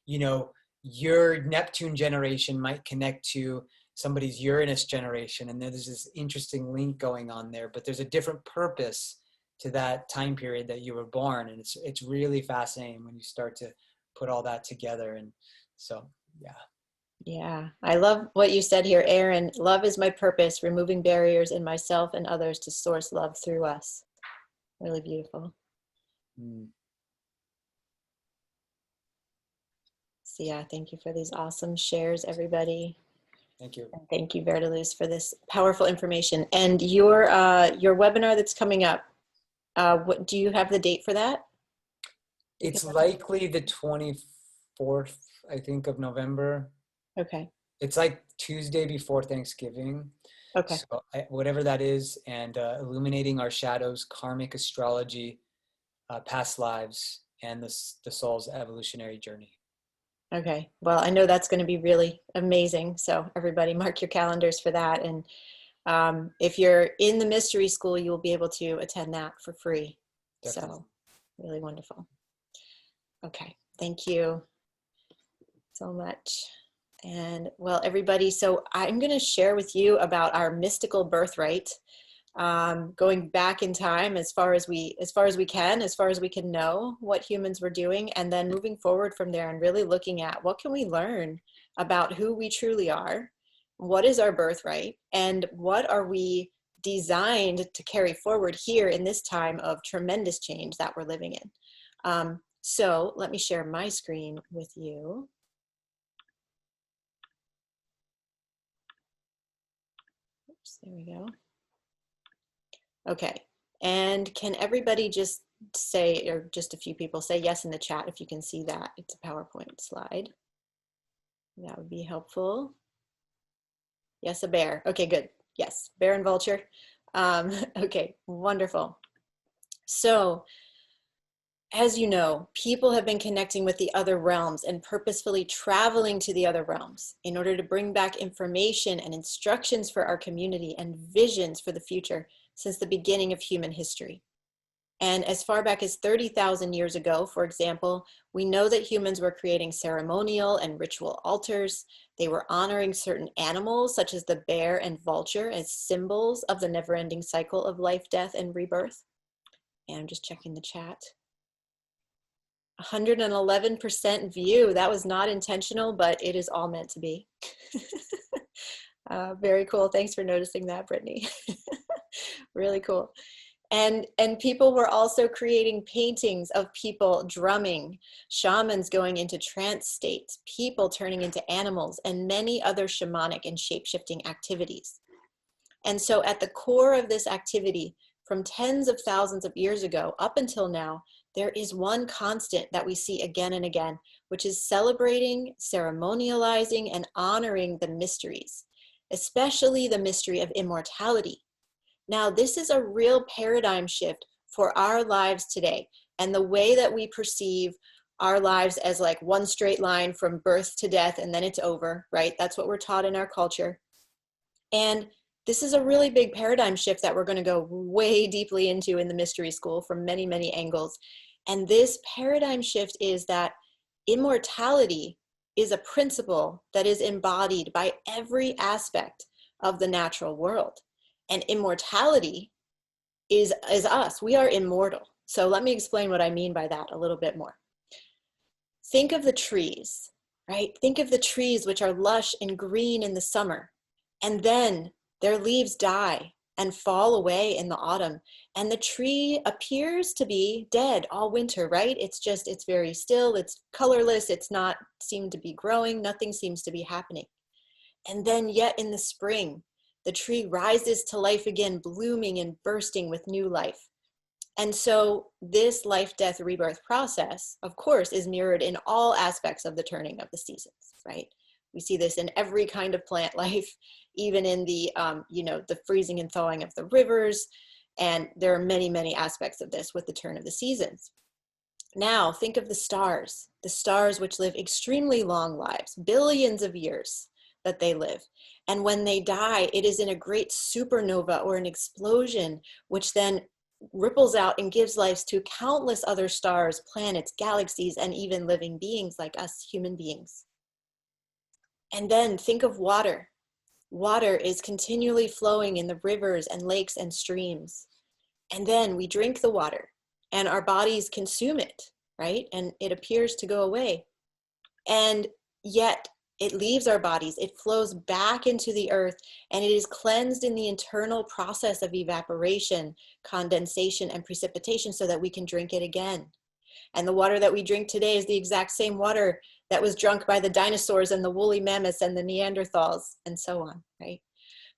you know, your Neptune generation might connect to somebody's Uranus generation. And there's this interesting link going on there, but there's a different purpose to that time period that you were born. And it's really fascinating when you start to put all that together. And so, yeah.
Yeah, I love what you said here, Aaron. Love is my purpose, removing barriers in myself and others to source love through us. Really beautiful. So yeah, thank you for these awesome shares, everybody.
Thank you.
And thank you, VerDarLuz, for this powerful information. And your webinar that's coming up, what do you have the date for that?
It's likely the 24th, I think, of November.
Okay.
It's like Tuesday before Thanksgiving.
Okay.
So whatever that is, and illuminating our shadows, karmic astrology, past lives, and the soul's evolutionary journey.
Okay. Well, I know that's going to be really amazing. So everybody mark your calendars for that. And if you're in the mystery school, you'll be able to attend that for free. Definitely. So really wonderful. Okay. Thank you so much. And well, everybody, so I'm going to share with you about our mystical birthright, going back in time as far as we can know what humans were doing, and then moving forward from there and really looking at what can we learn about who we truly are, what is our birthright, and what are we designed to carry forward here in this time of tremendous change that we're living in. So let me share my screen with you. Oops, there we go. Okay, and can everybody just say, or just a few people say yes in the chat if you can see that? It's a PowerPoint slide. That would be helpful. Yes, a bear. Okay, good. Yes, bear and vulture. Okay, wonderful. So, as you know, people have been connecting with the other realms and purposefully traveling to the other realms in order to bring back information and instructions for our community and visions for the future since the beginning of human history. And as far back as 30,000 years ago, for example, we know that humans were creating ceremonial and ritual altars. They were honoring certain animals, such as the bear and vulture, as symbols of the never-ending cycle of life, death, and rebirth. And I'm just checking the chat. 111% view. That was not intentional, but it is all meant to be. Very cool. Thanks for noticing that, Brittany. Really cool. And people were also creating paintings of people drumming, shamans going into trance states, people turning into animals, and many other shamanic and shape-shifting activities. And so at the core of this activity, from tens of thousands of years ago up until now, there is one constant that we see again and again, which is celebrating, ceremonializing, and honoring the mysteries, especially the mystery of immortality. Now, this is a real paradigm shift for our lives today and the way that we perceive our lives as like one straight line from birth to death and then it's over, right? That's what we're taught in our culture. And this is a really big paradigm shift that we're going to go way deeply into in the mystery school from many, many angles. And this paradigm shift is that immortality is a principle that is embodied by every aspect of the natural world. And immortality is us. We are immortal. So let me explain what I mean by that a little bit more. Think of the trees, right? Think of the trees which are lush and green in the summer, and then their leaves die and fall away in the autumn, and the tree appears to be dead all winter, right? It's very still, it's colorless, it's not seem to be growing, nothing seems to be happening. And then yet in the spring, the tree rises to life again, blooming and bursting with new life. And so this life, death, rebirth process, of course, is mirrored in all aspects of the turning of the seasons, right? We see this in every kind of plant life, even in the, the freezing and thawing of the rivers. And there are many, many aspects of this with the turn of the seasons. Now, think of the stars which live extremely long lives, billions of years that they live. And when they die, it is in a great supernova or an explosion, which then ripples out and gives life to countless other stars, planets, galaxies, and even living beings like us human beings. And then think of water. Water is continually flowing in the rivers and lakes and streams. And then we drink the water and our bodies consume it, right? And it appears to go away. And yet it leaves our bodies, it flows back into the earth, and it is cleansed in the internal process of evaporation, condensation, and precipitation so that we can drink it again. And the water that we drink today is the exact same water that was drunk by the dinosaurs and the woolly mammoths and the Neanderthals and so on, right?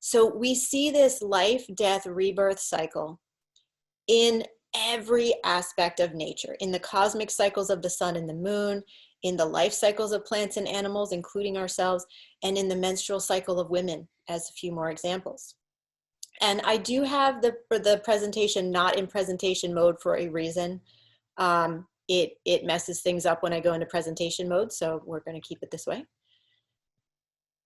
So we see this life, death, rebirth cycle in every aspect of nature, in the cosmic cycles of the sun and the moon, in the life cycles of plants and animals, including ourselves, and in the menstrual cycle of women, as a few more examples. And I do have the presentation not in presentation mode for a reason. It messes things up when I go into presentation mode, so we're going to keep it this way.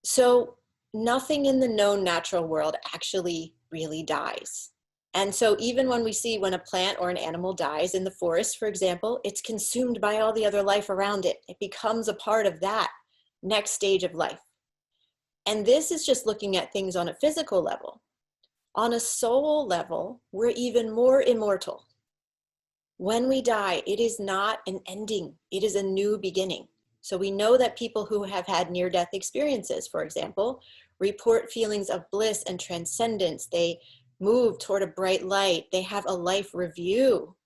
So nothing in the known natural world actually really dies. And so even when we see when a plant or an animal dies in the forest, for example, it's consumed by all the other life around it. It becomes a part of that next stage of life. And this is just looking at things on a physical level. On a soul level, we're even more immortal. When we die, it is not an ending, it is a new beginning. So we know that people who have had near-death experiences, for example, report feelings of bliss and transcendence. They move toward a bright light. They have a life review.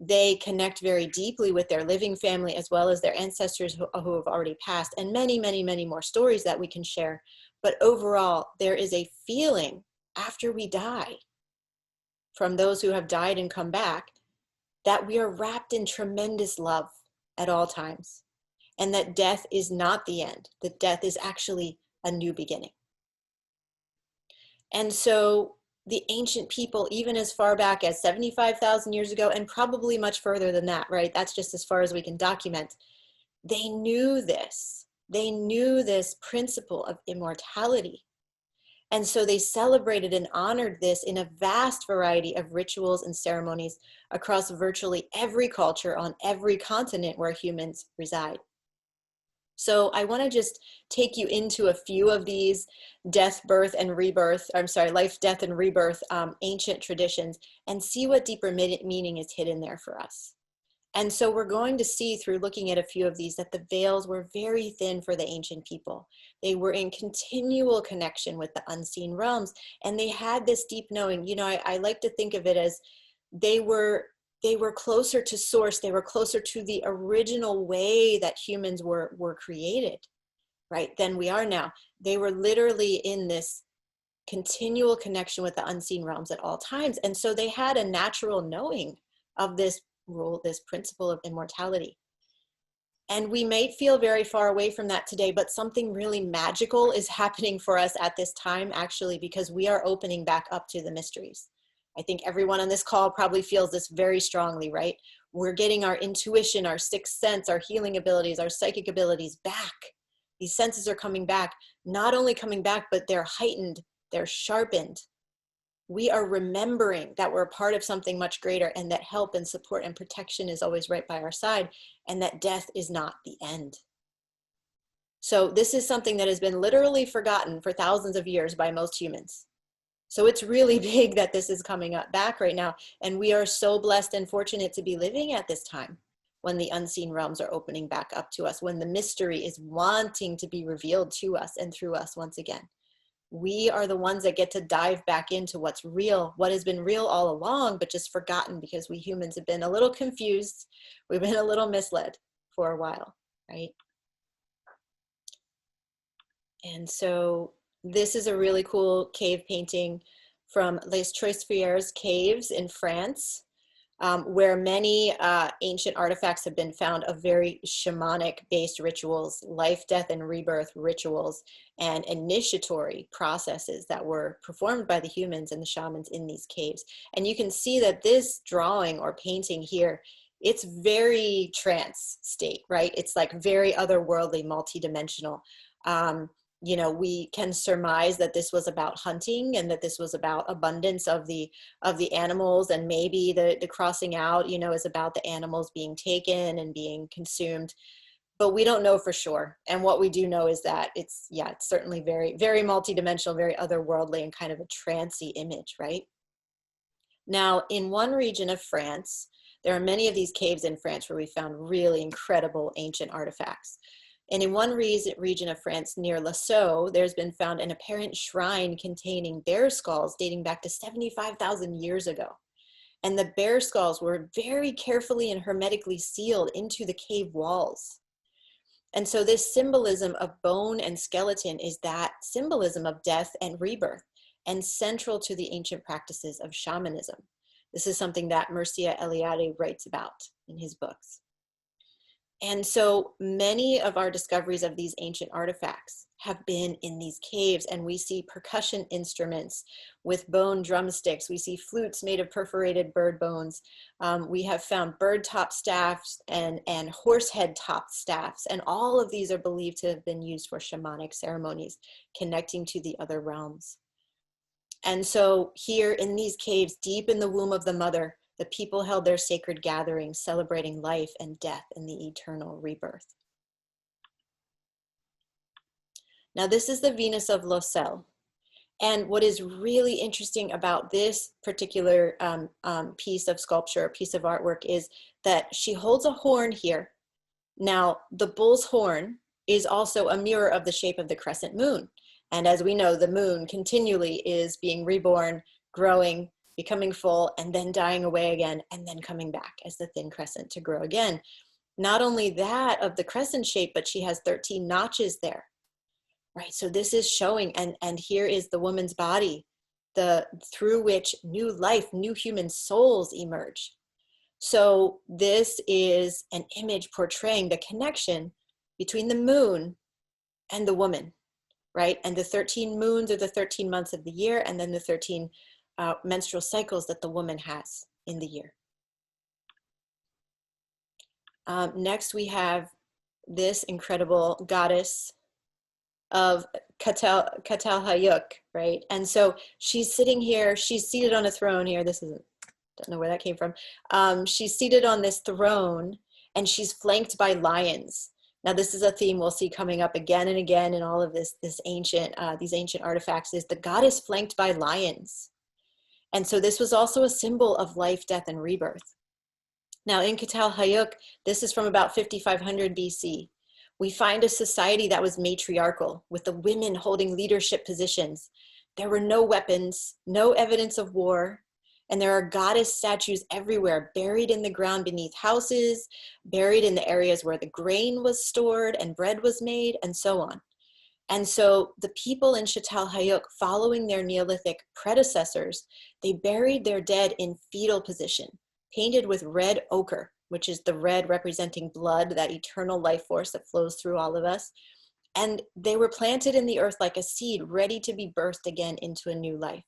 They connect very deeply with their living family as well as their ancestors who have already passed, and many, many, many more stories that we can share. But overall, there is a feeling after we die from those who have died and come back that we are wrapped in tremendous love at all times, and that death is not the end, that death is actually a new beginning. And so the ancient people, even as far back as 75,000 years ago, and probably much further than that, right? That's just as far as we can document. They knew this. They knew this principle of immortality. And so they celebrated and honored this in a vast variety of rituals and ceremonies across virtually every culture on every continent where humans reside. So I want to just take you into a few of these death, birth, and rebirth, life, death, and rebirth ancient traditions and see what deeper meaning is hidden there for us. And so we're going to see through looking at a few of these that the veils were very thin for the ancient people. They were in continual connection with the unseen realms, and they had this deep knowing. You know, I like to think of it as they were closer to source. They were closer to the original way that humans were created, right, than we are now. They were literally in this continual connection with the unseen realms at all times. And so they had a natural knowing of this rule, this principle of immortality. And we may feel very far away from that today, but something really magical is happening for us at this time, actually, because we are opening back up to the mysteries. I think everyone on this call probably feels this very strongly, right? We're getting our intuition, our sixth sense, our healing abilities, our psychic abilities back. These senses are coming back, not only coming back, but they're heightened, they're sharpened. We are remembering that we're a part of something much greater, and that help and support and protection is always right by our side, and that death is not the end. So this is something that has been literally forgotten for thousands of years by most humans. So it's really big that this is coming up back right now. And we are so blessed and fortunate to be living at this time when the unseen realms are opening back up to us, when the mystery is wanting to be revealed to us and through us once again. We are the ones that get to dive back into what's real, what has been real all along, but just forgotten because we humans have been a little confused. We've been a little misled for a while, right? And so this is a really cool cave painting from Les Trois Caves in France, where many ancient artifacts have been found of very shamanic based rituals, life, death, and rebirth rituals, and initiatory processes that were performed by the humans and the shamans in these caves. And you can see that this drawing or painting here, it's very trance state, right? It's like very otherworldly, multidimensional. You know, we can surmise that this was about hunting and that this was about abundance of the animals, and maybe the crossing out, you know, is about the animals being taken and being consumed, but we don't know for sure. And what we do know is that it's certainly very, very multidimensional, very otherworldly, and kind of a trancey image, right? Now, in one region of France, there are many of these caves in France where we found really incredible ancient artifacts. And in one region of France near Losel, there's been found an apparent shrine containing bear skulls dating back to 75,000 years ago. And the bear skulls were very carefully and hermetically sealed into the cave walls. And so this symbolism of bone and skeleton is that symbolism of death and rebirth, and central to the ancient practices of shamanism. This is something that Mircea Eliade writes about in his books. And so many of our discoveries of these ancient artifacts have been in these caves, and we see percussion instruments with bone drumsticks. We see flutes made of perforated bird bones. We have found bird top staffs and horse head top staffs, and all of these are believed to have been used for shamanic ceremonies connecting to the other realms. And so here in these caves, deep in the womb of the mother, the people held their sacred gatherings, celebrating life and death and the eternal rebirth. Now, this is the Venus of Losel. And what is really interesting about this particular piece of sculpture, piece of artwork, is that she holds a horn here. Now, the bull's horn is also a mirror of the shape of the crescent moon. And as we know, the moon continually is being reborn, growing, becoming full, and then dying away again, and then coming back as the thin crescent to grow again. Not only that of the crescent shape, but she has 13 notches there, right? So this is showing, and here is the woman's body, through which new life, new human souls emerge. So this is an image portraying the connection between the moon and the woman, right? And the 13 moons are the 13 months of the year, and then the 13 menstrual cycles that the woman has in the year. Next, we have this incredible goddess of Hayuk, right? And so she's sitting here, she's seated on a throne here. This isn't, don't know where that came from. She's seated on this throne, and she's flanked by lions. Now, this is a theme we'll see coming up again and again in all of these ancient artifacts, is the goddess flanked by lions. And so this was also a symbol of life, death, and rebirth. Now in Hayuk, this is from about 5500 BC. We find a society that was matriarchal, with the women holding leadership positions. There were no weapons, no evidence of war, and there are goddess statues everywhere, buried in the ground beneath houses, buried in the areas where the grain was stored and bread was made, and so on. And so the people in Hayuk, following their Neolithic predecessors, they buried their dead in fetal position, painted with red ochre, which is the red representing blood, that eternal life force that flows through all of us. And they were planted in the earth like a seed, ready to be birthed again into a new life.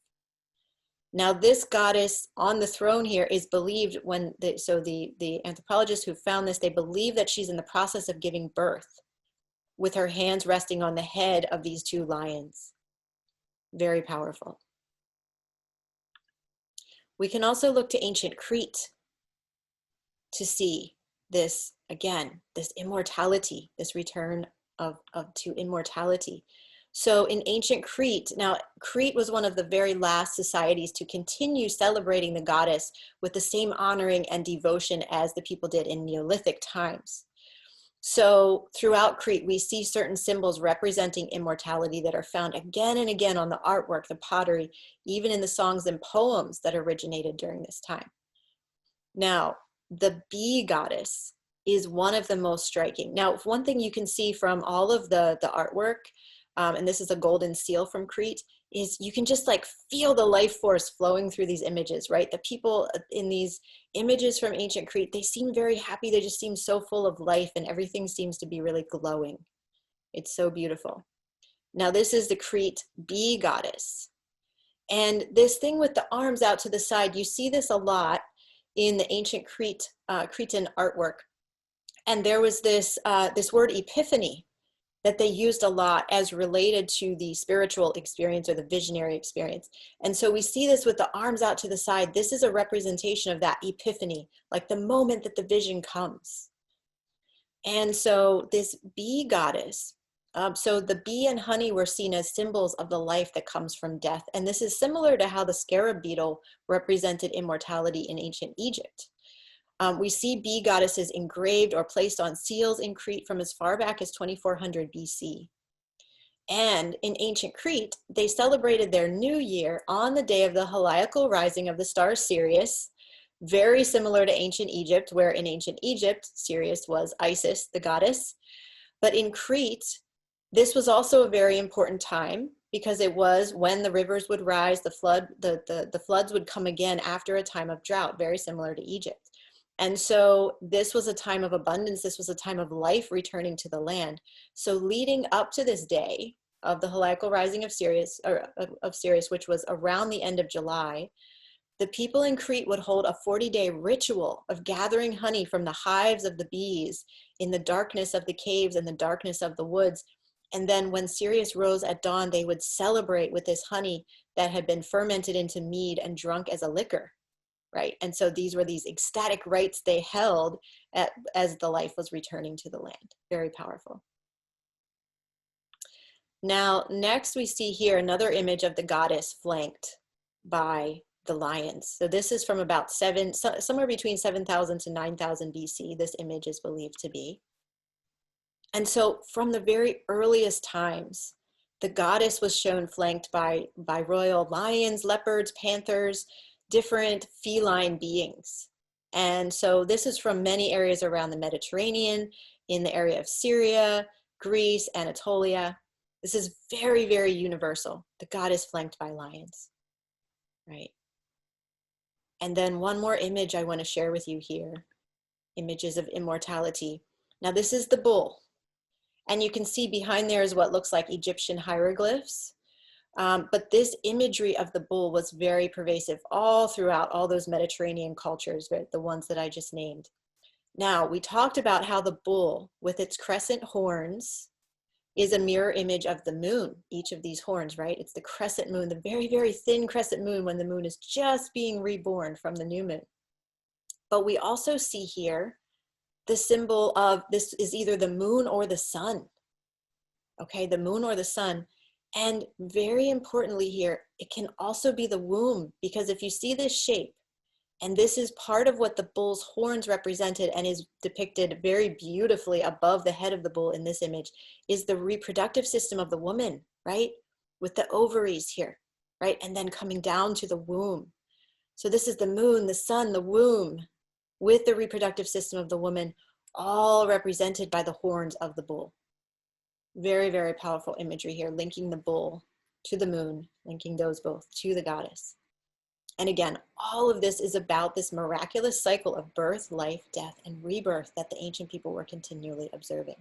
Now, this goddess on the throne here is believed the anthropologists who found this, they believe that she's in the process of giving birth, with her hands resting on the head of these two lions. Very powerful. We can also look to ancient Crete to see this, again, this immortality, this return to immortality. So in ancient Crete, now Crete was one of the very last societies to continue celebrating the goddess with the same honoring and devotion as the people did in Neolithic times. So throughout Crete, we see certain symbols representing immortality that are found again and again on the artwork, the pottery, even in the songs and poems that originated during this time. Now, the bee goddess is one of the most striking. Now, one thing you can see from all of the artwork, and this is a golden seal from Crete, is you can just like feel the life force flowing through these images, right? The people in these images from ancient Crete, they seem very happy. They just seem so full of life and everything seems to be really glowing. It's so beautiful. Now, this is the Crete bee goddess. And this thing with the arms out to the side, you see this a lot in the ancient Cretan artwork. And there was this, this word epiphany that they used a lot as related to the spiritual experience or the visionary experience. And so we see this with the arms out to the side. This is a representation of that epiphany, like the moment that the vision comes. And so this bee goddess, so the bee and honey were seen as symbols of the life that comes from death. And this is similar to how the scarab beetle represented immortality in ancient Egypt. We see bee goddesses engraved or placed on seals in Crete from as far back as 2400 BC. And in ancient Crete, they celebrated their new year on the day of the heliacal rising of the star Sirius, very similar to ancient Egypt, where in ancient Egypt, Sirius was Isis, the goddess. But in Crete, this was also a very important time because it was when the rivers would rise, the floods would come again after a time of drought, very similar to Egypt. And so this was a time of abundance. This was a time of life returning to the land. So leading up to this day of the heliacal rising of Sirius, which was around the end of July, the people in Crete would hold a 40-day ritual of gathering honey from the hives of the bees in the darkness of the caves and the darkness of the woods. And then when Sirius rose at dawn, they would celebrate with this honey that had been fermented into mead and drunk as a liquor. Right? And so these were these ecstatic rites they held as the life was returning to the land. Very powerful. Now, next we see here another image of the goddess flanked by the lions. So this is from about somewhere between 7,000 to 9,000 BC, this image is believed to be. And so from the very earliest times, the goddess was shown flanked by royal lions, leopards, panthers, different feline beings. And so this is from many areas around the Mediterranean, in the area of Syria, Greece, Anatolia. This is very, very universal. The goddess flanked by lions, right? And then one more image I want to share with you here, images of immortality. Now this is the bull. And you can see behind there is what looks like Egyptian hieroglyphs. But this imagery of the bull was very pervasive all throughout all those Mediterranean cultures, right, the ones that I just named. Now, we talked about how the bull, with its crescent horns, is a mirror image of the moon, each of these horns, right? It's the crescent moon, the very, very thin crescent moon when the moon is just being reborn from the new moon. But we also see here the symbol of, this is either the moon or the sun, okay? The moon or the sun. And very importantly here, it can also be the womb, because if you see this shape, and this is part of what the bull's horns represented and is depicted very beautifully above the head of the bull in this image, is the reproductive system of the woman, right? With the ovaries here, right? And then coming down to the womb. So this is the moon, the sun, the womb, with the reproductive system of the woman, all represented by the horns of the bull. Very, very powerful imagery here, linking the bull to the moon, linking those both to the goddess. And again, all of this is about this miraculous cycle of birth, life, death, and rebirth that the ancient people were continually observing.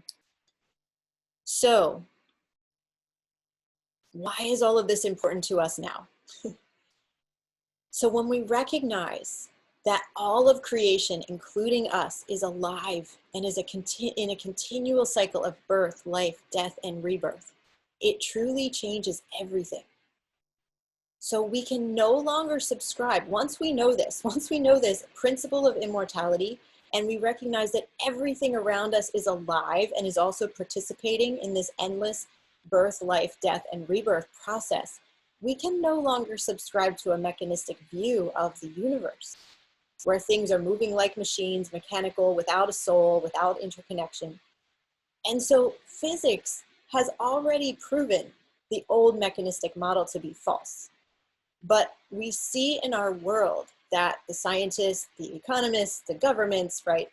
So, why is all of this important to us now? So when we recognize that all of creation, including us, is alive and is in a continual cycle of birth, life, death, and rebirth, it truly changes everything. So we can no longer subscribe, once we know this principle of immortality, and we recognize that everything around us is alive and is also participating in this endless birth, life, death, and rebirth process, we can no longer subscribe to a mechanistic view of the universe, where things are moving like machines, mechanical, without a soul, without interconnection. And so physics has already proven the old mechanistic model to be false. But we see in our world that the scientists, the economists, the governments, right,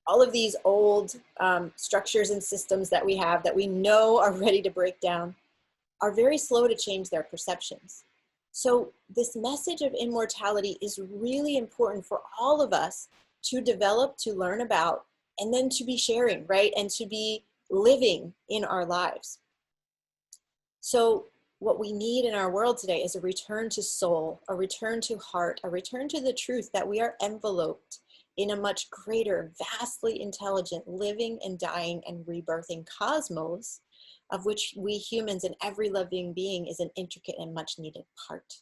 all of these old structures and systems that we have that we know are ready to break down are very slow to change their perceptions. So this message of immortality is really important for all of us to develop, to learn about, and then to be sharing, right? And to be living in our lives. So what we need in our world today is a return to soul, a return to heart, a return to the truth that we are enveloped in a much greater, vastly intelligent, living and dying and rebirthing cosmos, of which we humans and every living being is an intricate and much needed part.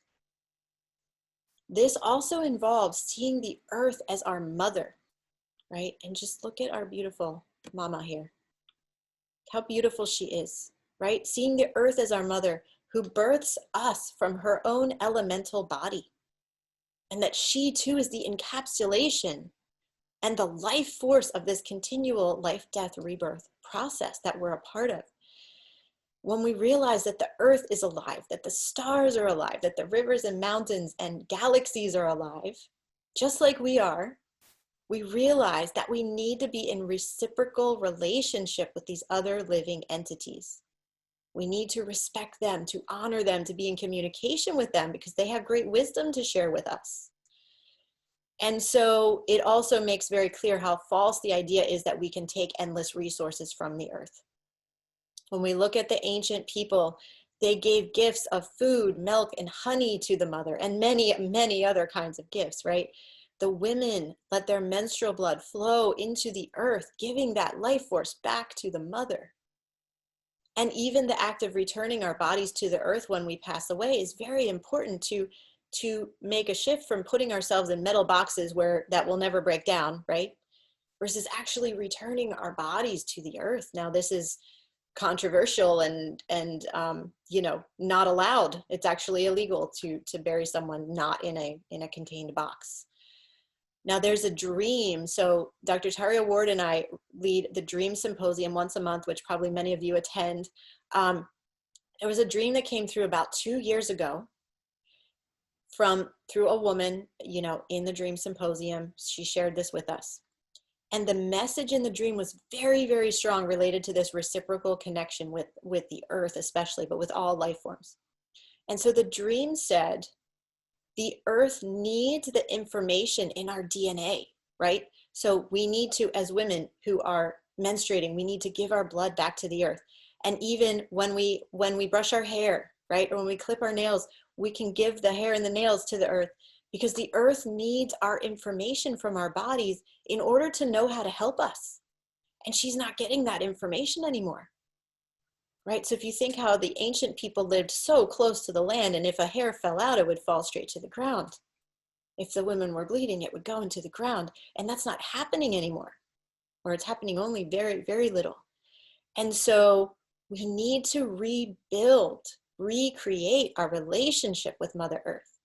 This also involves seeing the earth as our mother, right? And just look at our beautiful mama here. How beautiful she is, right? Seeing the earth as our mother who births us from her own elemental body. And that she too is the encapsulation and the life force of this continual life, death, rebirth process that we're a part of. When we realize that the earth is alive, that the stars are alive, that the rivers and mountains and galaxies are alive, just like we are, we realize that we need to be in reciprocal relationship with these other living entities. We need to respect them, to honor them, to be in communication with them because they have great wisdom to share with us. And so it also makes very clear how false the idea is that we can take endless resources from the earth. When we look at the ancient people, they gave gifts of food, milk, and honey to the mother, and many, many other kinds of gifts, right? The women let their menstrual blood flow into the earth, giving that life force back to the mother. And even the act of returning our bodies to the earth when we pass away is very important to make a shift from putting ourselves in metal boxes that will never break down, right? Versus actually returning our bodies to the earth. Now, this is controversial and you know, not allowed. It's actually illegal to bury someone not in a contained box. Now there's a dream. So Dr. Taria Ward and I lead the Dream Symposium once a month, which probably many of you attend. There was a dream that came through about 2 years ago through a woman, you know, in the Dream Symposium. She shared this with us. And the message in the dream was very, very strong related to this reciprocal connection with the earth especially, but with all life forms. And so the dream said, the earth needs the information in our DNA, right? So we need to, as women who are menstruating, we need to give our blood back to the earth. And even when we brush our hair, right? Or when we clip our nails, we can give the hair and the nails to the earth because the earth needs our information from our bodies in order to know how to help us. And she's not getting that information anymore. Right? So if you think how the ancient people lived so close to the land, and if a hair fell out, it would fall straight to the ground. If the women were bleeding, it would go into the ground. And that's not happening anymore, or it's happening only very, very little. And so we need to rebuild, recreate our relationship with Mother Earth,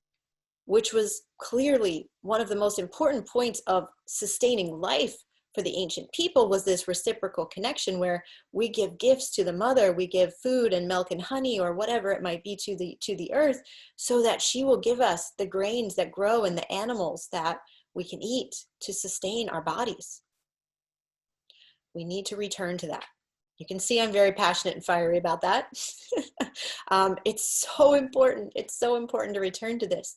which was clearly one of the most important points of sustaining life for the ancient people, was this reciprocal connection where we give gifts to the mother, we give food and milk and honey or whatever it might be to the earth, so that she will give us the grains that grow and the animals that we can eat to sustain our bodies. We need to return to that. You can see I'm very passionate and fiery about that. It's so important. It's so important to return to this.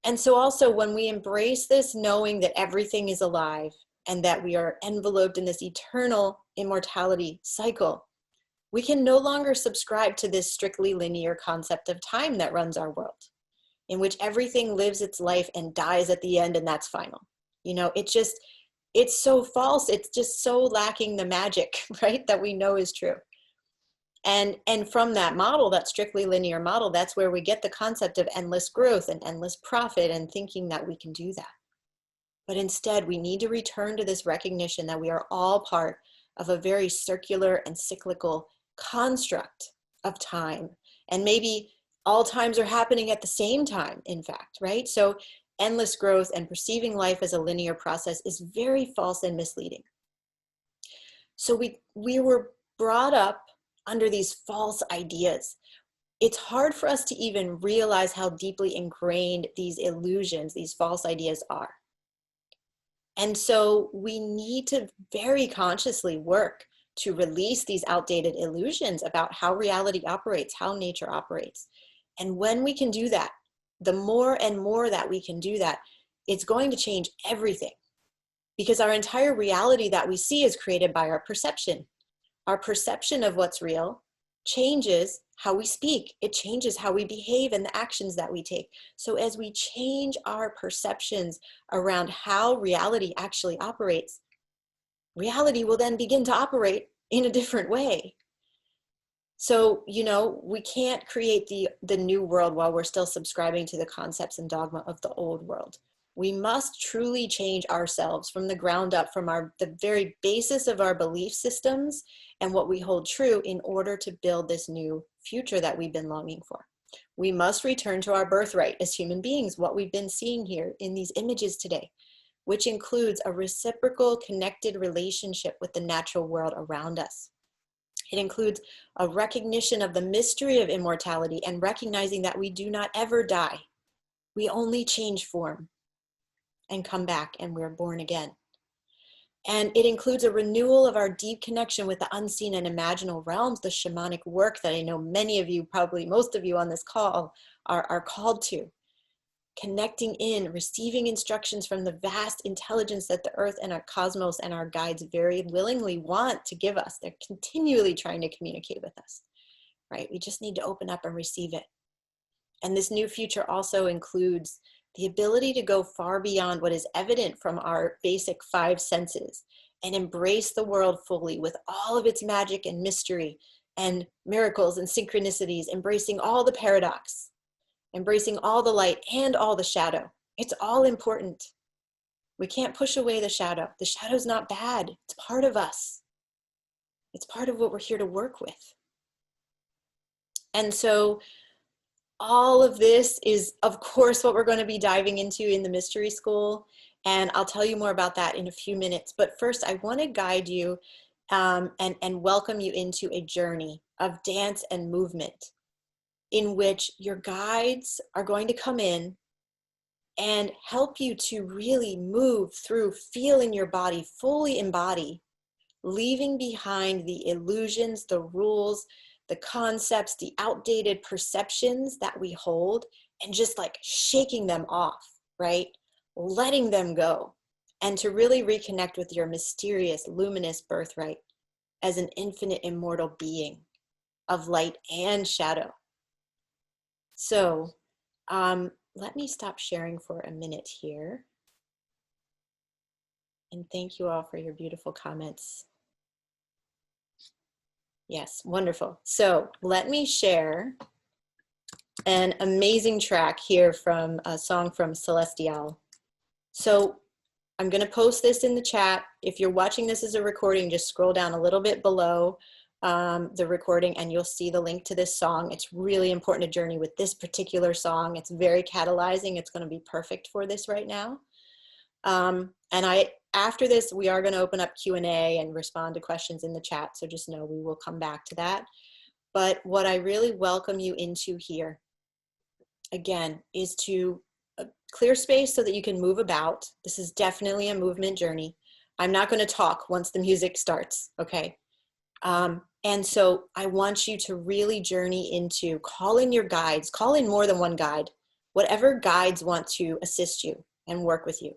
And so also when we embrace this, knowing that everything is alive, and that we are enveloped in this eternal immortality cycle, we can no longer subscribe to this strictly linear concept of time that runs our world, in which everything lives its life and dies at the end, and that's final. You know, it's so false. It's just so lacking the magic, right, that we know is true. And from that model, that strictly linear model, that's where we get the concept of endless growth and endless profit and thinking that we can do that. But instead, we need to return to this recognition that we are all part of a very circular and cyclical construct of time. And maybe all times are happening at the same time, in fact, right? So endless growth and perceiving life as a linear process is very false and misleading. So we were brought up under these false ideas. It's hard for us to even realize how deeply ingrained these illusions, these false ideas are. And so we need to very consciously work to release these outdated illusions about how reality operates, how nature operates. And when we can do that, the more and more that we can do that, it's going to change everything. Because our entire reality that we see is created by our perception. Our perception of what's real changes how we speak. It changes how we behave and the actions that we take. So as we change our perceptions around how reality actually operates, reality will then begin to operate in a different way. So, you know, we can't create the new world while we're still subscribing to the concepts and dogma of the old world. We must truly change ourselves from the ground up, from the very basis of our belief systems and what we hold true in order to build this new future that we've been longing for. We must return to our birthright as human beings, what we've been seeing here in these images today, which includes a reciprocal, connected relationship with the natural world around us. It includes a recognition of the mystery of immortality and recognizing that we do not ever die. We only change form and come back, and we're born again. And it includes a renewal of our deep connection with the unseen and imaginal realms, the shamanic work that I know many of you, probably most of you on this call, are called to. Connecting in, receiving instructions from the vast intelligence that the earth and our cosmos and our guides very willingly want to give us. They're continually trying to communicate with us, right? We just need to open up and receive it. And this new future also includes the ability to go far beyond what is evident from our basic 5 senses and embrace the world fully with all of its magic and mystery and miracles and synchronicities, embracing all the paradox, embracing all the light and all the shadow. It's all important. We can't push away the shadow. The shadow's not bad. It's part of us. It's part of what we're here to work with. And so all of this is, of course, what we're going to be diving into in the mystery school. And I'll tell you more about that in a few minutes. But first, I want to guide you and welcome you into a journey of dance and movement in which your guides are going to come in and help you to really move through, feel in your body, fully embody, leaving behind the illusions, the rules, the concepts, the outdated perceptions that we hold, and just like shaking them off, right? Letting them go, and to really reconnect with your mysterious, luminous birthright as an infinite, immortal being of light and shadow. So let me stop sharing for a minute here. And thank you all for your beautiful comments. Yes, wonderful. So let me share an amazing track here from a song from Celestial. So I'm going to post this in the chat. If you're watching this as a recording, just scroll down a little bit below the recording and you'll see the link to this song. It's really important to journey with this particular song. It's very catalyzing. It's going to be perfect for this right now. After this, we are going to open up Q&A and respond to questions in the chat. So just know we will come back to that. But what I really welcome you into here, again, is to clear space so that you can move about. This is definitely a movement journey. I'm not going to talk once the music starts, okay? And so I want you to really journey into, call in your guides, call in more than one guide, whatever guides want to assist you and work with you.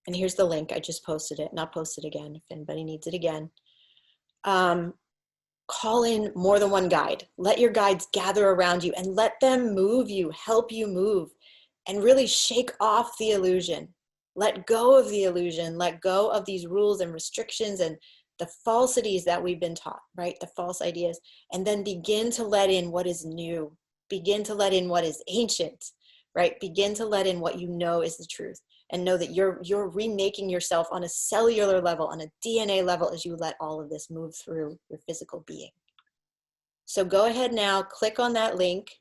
And here's the link. I just posted it, and I'll post it again if anybody needs it again. Call in more than one guide. Let your guides gather around you and let them move you, help you move, and really shake off the illusion. Let go of the illusion. Let go of these rules and restrictions and the falsities that we've been taught, right? The false ideas. And then begin to let in what is new. Begin to let in what is ancient, right? Begin to let in what you know is the truth. and know that you're remaking yourself on a cellular level, on a DNA level, as you let all of this move through your physical being. So go ahead now, click on that link,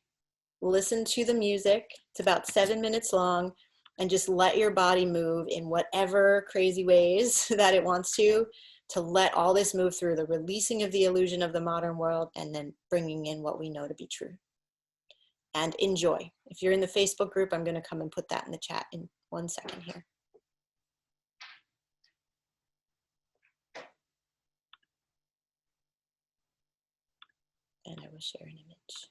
listen to the music. It's about 7 minutes long, and just let your body move in whatever crazy ways that it wants to let all this move through the releasing of the illusion of the modern world and then bringing in what we know to be true. And enjoy. If you're in the Facebook group, I'm going to come and put that in the chat in 1 second here. And I will share an image.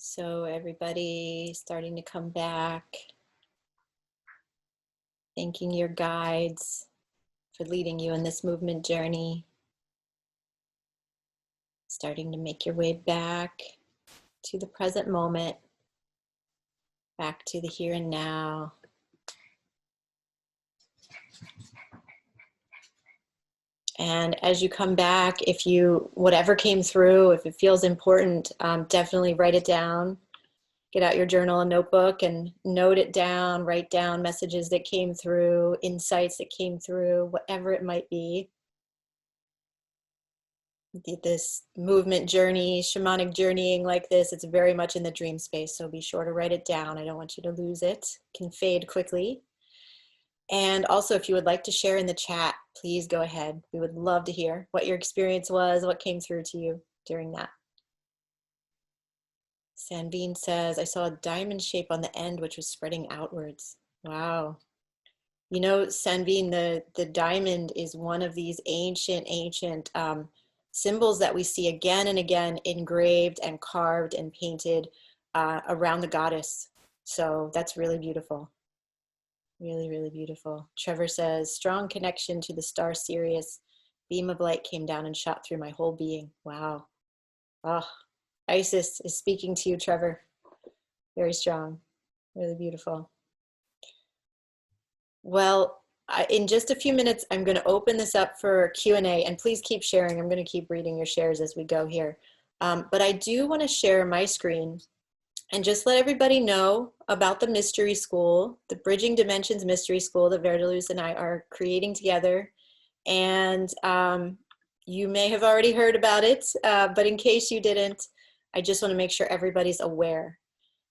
So everybody starting to come back, thanking your guides for leading you in this movement journey. Starting to make your way back to the present moment, back to the here and now. And as you come back, if you, whatever came through, if it feels important, definitely write it down. Get out your journal and notebook and note it down, write down messages that came through, insights that came through, whatever it might be. This movement journey, shamanic journeying like this, it's very much in the dream space. So be sure to write it down. I don't want you to lose it. It can fade quickly. And also, if you would like to share in the chat, please go ahead. We would love to hear what your experience was, what came through to you during that. Sanveen says, I saw a diamond shape on the end, which was spreading outwards. Wow. You know, Sanveen, the diamond is one of these ancient symbols that we see again and again engraved and carved and painted around the goddess. So that's really beautiful. Really, really beautiful. Trevor says, strong connection to the star Sirius. Beam of light came down and shot through my whole being. Wow. Oh, Isis is speaking to you, Trevor. Very strong. Really beautiful. Well, in just a few minutes, I'm going to open this up for Q&A, and please keep sharing. I'm going to keep reading your shares as we go here. But I do want to share my screen and just let everybody know about the Mystery School, the Bridging Dimensions Mystery School that VerDarLuz and I are creating together. And you may have already heard about it, but in case you didn't, I just want to make sure everybody's aware.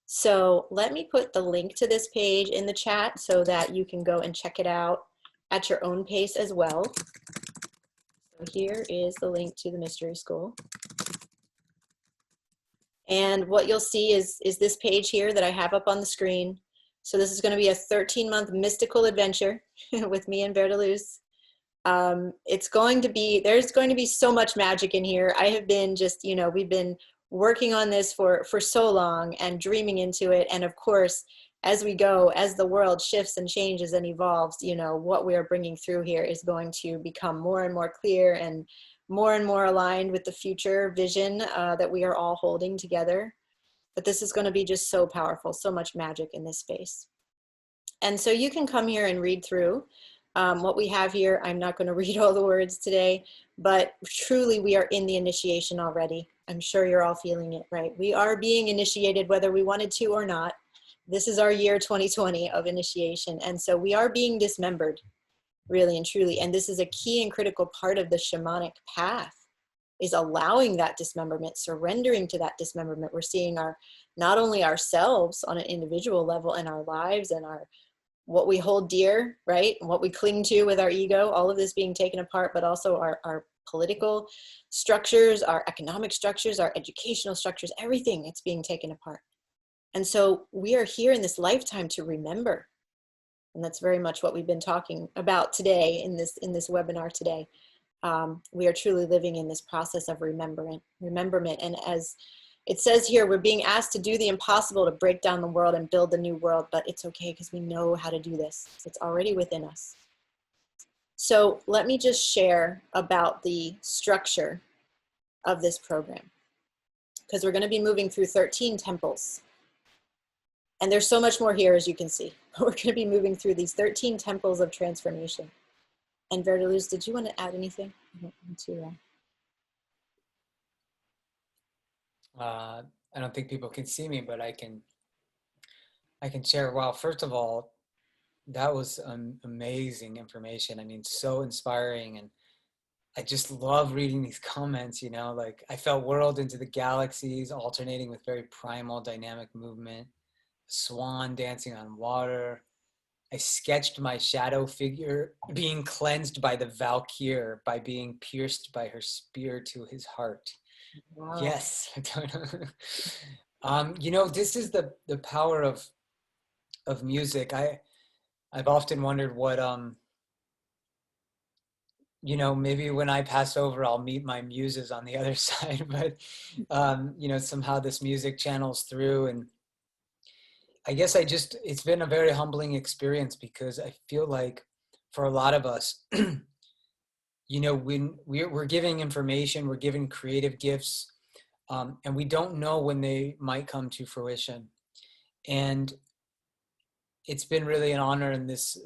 So let me put the link to this page in the chat so that you can go and check it out at your own pace as well. So here is the link to the Mystery School. And what you'll see is this page here that I have up on the screen. So this is going to be a 13-month mystical adventure with me and VerDarLuz. It's going to be, there's going to be so much magic in here. I have been just, you know, we've been working on this for so long and dreaming into it. And of course, as we go, as the world shifts and changes and evolves, you know, what we are bringing through here is going to become more and more clear and more aligned with the future vision that we are all holding together. But this is going to be just so powerful, so much magic in this space. And so you can come here and read through what we have here. I'm not going to read all the words today, but truly we are in the initiation already. I'm sure you're all feeling it, right? We are being initiated whether we wanted to or not. This is our year 2020 of initiation. And so we are being dismembered, really and truly. And this is a key and critical part of the shamanic path, is allowing that dismemberment, surrendering to that dismemberment. We're seeing not only ourselves on an individual level and our lives and what we hold dear, right? And what we cling to with our ego, all of this being taken apart, but also our political structures, our economic structures, our educational structures, everything, it's being taken apart. And so we are here in this lifetime to remember. And that's very much what we've been talking about today in this webinar today. We are truly living in this process of rememberment. And as it says here, we're being asked to do the impossible, to break down the world and build the new world, but it's okay because we know how to do this. It's already within us. So let me just share about the structure of this program, because we're going to be moving through 13 temples. And there's so much more here, as you can see. We're going to be moving through these 13 temples of transformation. And VerDarLuz, did you want to add anything?
I don't think people can see me, but I can share. Wow, first of all, that was amazing information. I mean, so inspiring. And I just love reading these comments, you know, like I felt whirled into the galaxies, alternating with very primal dynamic movement, swan dancing on water. I sketched my shadow figure being cleansed by the Valkyr, by being pierced by her spear to his heart. Wow. Yes. You know, this is the power of music. I've often wondered what you know, maybe when I pass over, I'll meet my muses on the other side, but, you know, somehow this music channels through. And I guess it's been a very humbling experience, because I feel like for a lot of us, you know, when we're giving information, we're giving creative gifts, and we don't know when they might come to fruition. And it's been really an honor in this,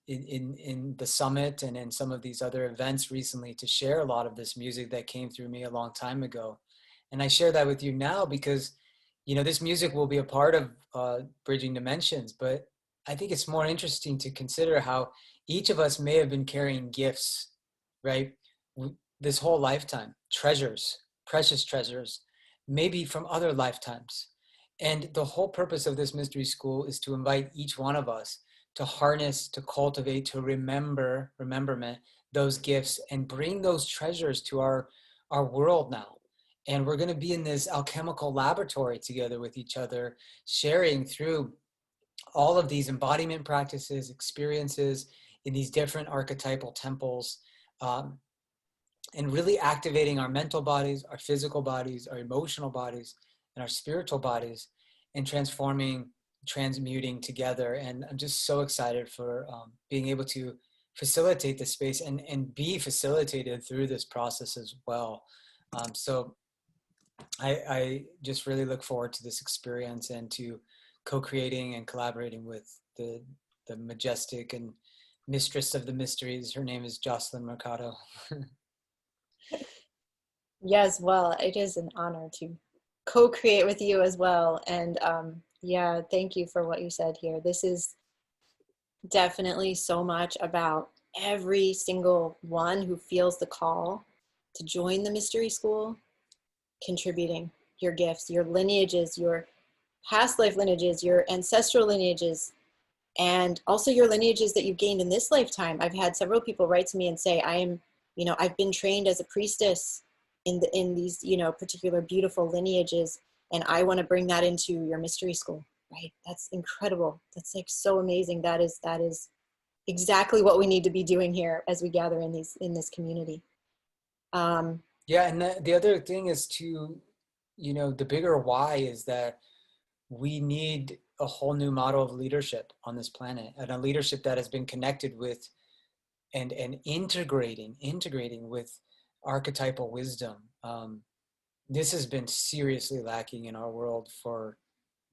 in the summit and in some of these other events recently, to share a lot of this music that came through me a long time ago. And I share that with you now because, you know, this music will be a part of Bridging Dimensions, but I think it's more interesting to consider how each of us may have been carrying gifts, right? This whole lifetime, treasures, precious treasures, maybe from other lifetimes. And the whole purpose of this mystery school is to invite each one of us to harness, to cultivate, to rememberment, those gifts, and bring those treasures to our world now. And we're going to be in this alchemical laboratory together with each other, sharing through all of these embodiment practices, experiences in these different archetypal temples, and really activating our mental bodies, our physical bodies, our emotional bodies, and our spiritual bodies, and transmuting together. And I'm just so excited for being able to facilitate this space and be facilitated through this process as well. So I just really look forward to this experience and to co-creating and collaborating with the majestic and mistress of the mysteries. Her name is Jocelyn Mercado.
Yes, well, it is an honor to co-create with you as well. And yeah, thank you for what you said here. This is definitely so much about every single one who feels the call to join the mystery school, contributing your gifts, your lineages, your past life lineages, your ancestral lineages, and also your lineages that you've gained in this lifetime. I've had several people write to me and say, I've been trained as a priestess in these, particular beautiful lineages, and I want to bring that into your mystery school, right? That's incredible. That's like so amazing. That is exactly what we need to be doing here as we gather in this community.
Yeah, and the other thing is to, the bigger why is that we need a whole new model of leadership on this planet, and a leadership that has been connected with and integrating with archetypal wisdom. This has been seriously lacking in our world for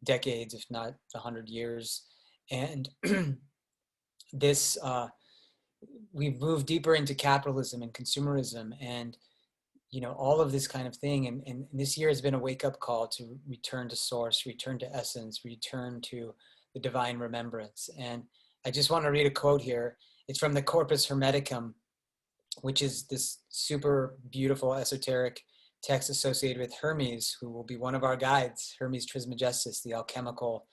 decades, if not 100 years. And this, we've moved deeper into capitalism and consumerism and, all of this kind of thing. And this year has been a wake-up call to return to source, return to essence, return to the divine remembrance. And I just want to read a quote here. It's from the Corpus Hermeticum, which is this super beautiful esoteric text associated with Hermes, who will be one of our guides, Hermes Trismegistus, the alchemical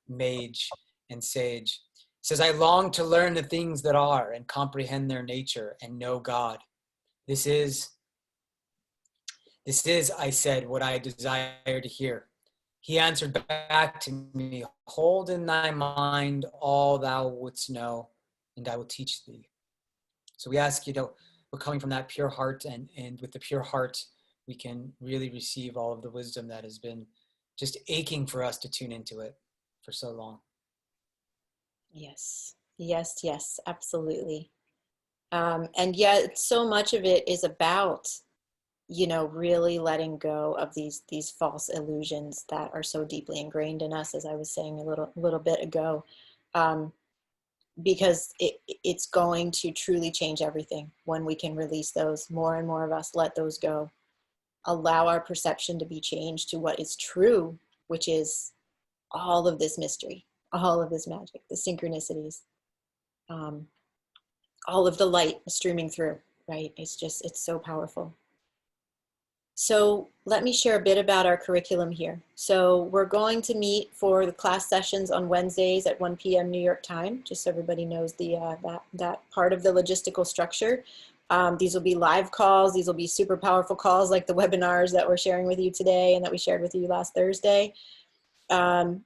mage and sage. It says, I long to learn the things that are and comprehend their nature and know God. This is, I said, what I desire to hear. He answered back to me, hold in thy mind all thou wouldst know, and I will teach thee. So we ask, we're coming from that pure heart, and with the pure heart, we can really receive all of the wisdom that has been just aching for us to tune into it for so long.
Yes, absolutely. And yet so much of it is about, really letting go of these false illusions that are so deeply ingrained in us, as I was saying a little bit ago, because it's going to truly change everything when we can release those. More and more of us let those go, allow our perception to be changed to what is true, which is all of this mystery, all of this magic, the synchronicities, all of the light streaming through, right? It's so powerful. So let me share a bit about our curriculum here. So we're going to meet for the class sessions on Wednesdays at 1 p.m. New York time, just so everybody knows that part of the logistical structure. These will be live calls. These will be super powerful calls like the webinars that we're sharing with you today and that we shared with you last Thursday. And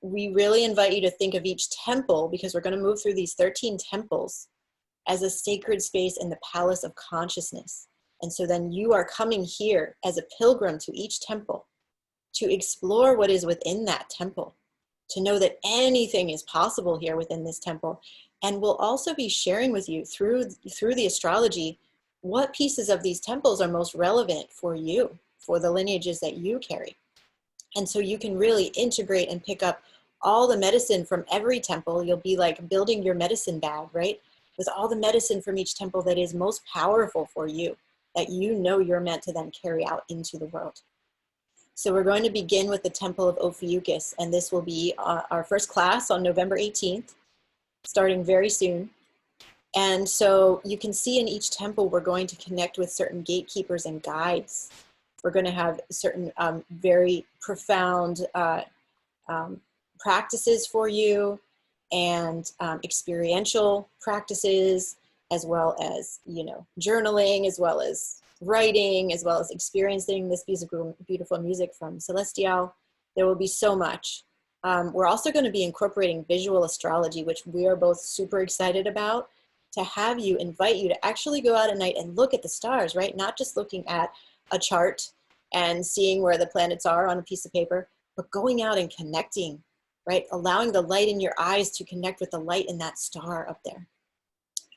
we really invite you to think of each temple, because we're going to move through these 13 temples as a sacred space in the palace of consciousness. And so then you are coming here as a pilgrim to each temple to explore what is within that temple, to know that anything is possible here within this temple. And we'll also be sharing with you through the astrology what pieces of these temples are most relevant for you, for the lineages that you carry. And so you can really integrate and pick up all the medicine from every temple. You'll be like building your medicine bag, right? With all the medicine from each temple that is most powerful for you, that you know you're meant to then carry out into the world. So we're going to begin with the Temple of Ophiuchus, and this will be our first class on November 18th, starting very soon. And so you can see in each temple, we're going to connect with certain gatekeepers and guides. We're going to have certain very profound practices for you, and experiential practices, as well as, you know, journaling, as well as writing, as well as experiencing this beautiful music from Celestial. There will be so much. We're also going to be incorporating visual astrology, which we are both super excited about, to have you, invite you to actually go out at night and look at the stars, right? Not just looking at a chart and seeing where the planets are on a piece of paper, but going out and connecting, right? Allowing the light in your eyes to connect with the light in that star up there.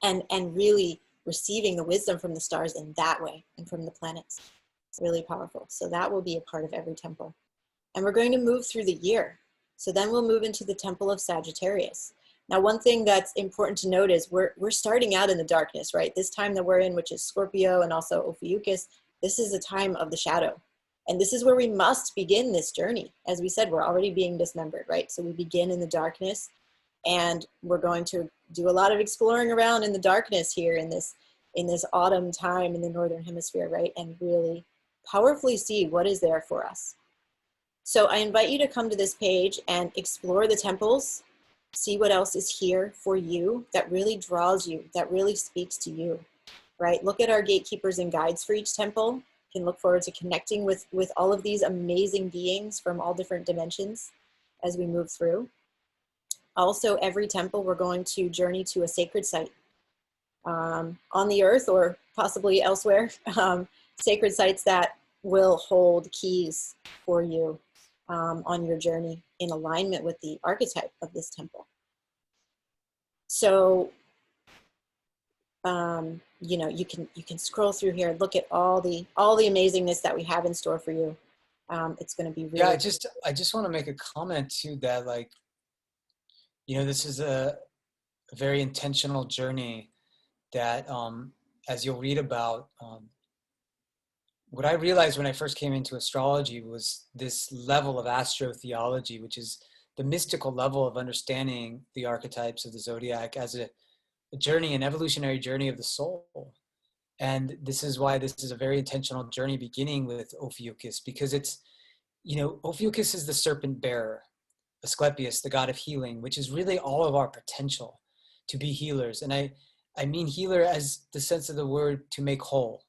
And really receiving the wisdom from the stars in that way, and from the planets. It's really powerful. So that will be a part of every temple. And we're going to move through the year. So then we'll move into the Temple of Sagittarius. Now, one thing that's important to note is we're starting out in the darkness, right? This time that we're in, which is Scorpio and also Ophiuchus, this is a time of the shadow. And this is where we must begin this journey. As we said, we're already being dismembered, right? So we begin in the darkness, and we're going to do a lot of exploring around in the darkness here in this autumn time in the Northern Hemisphere, right? And really powerfully see what is there for us. So I invite you to come to this page and explore the temples, see what else is here for you that really draws you, that really speaks to you, right? Look at our gatekeepers and guides for each temple. You can look forward to connecting with all of these amazing beings from all different dimensions as we move through. Also, every temple, we're going to journey to a sacred site on the earth or possibly elsewhere, sacred sites that will hold keys for you on your journey in alignment with the archetype of this temple. So, you know, you can scroll through here, look at all the amazingness that we have in store for you. It's going to be really.
Yeah, I just want to make a comment too that, like, you know, this is a very intentional journey that, as you'll read about, what I realized when I first came into astrology was this level of astrotheology, which is the mystical level of understanding the archetypes of the zodiac as a journey, an evolutionary journey of the soul. And this is why this is a very intentional journey, beginning with Ophiuchus, because it's, you know, Ophiuchus is the serpent bearer, Asclepius, the god of healing, which is really all of our potential to be healers. And I mean healer as the sense of the word to make whole,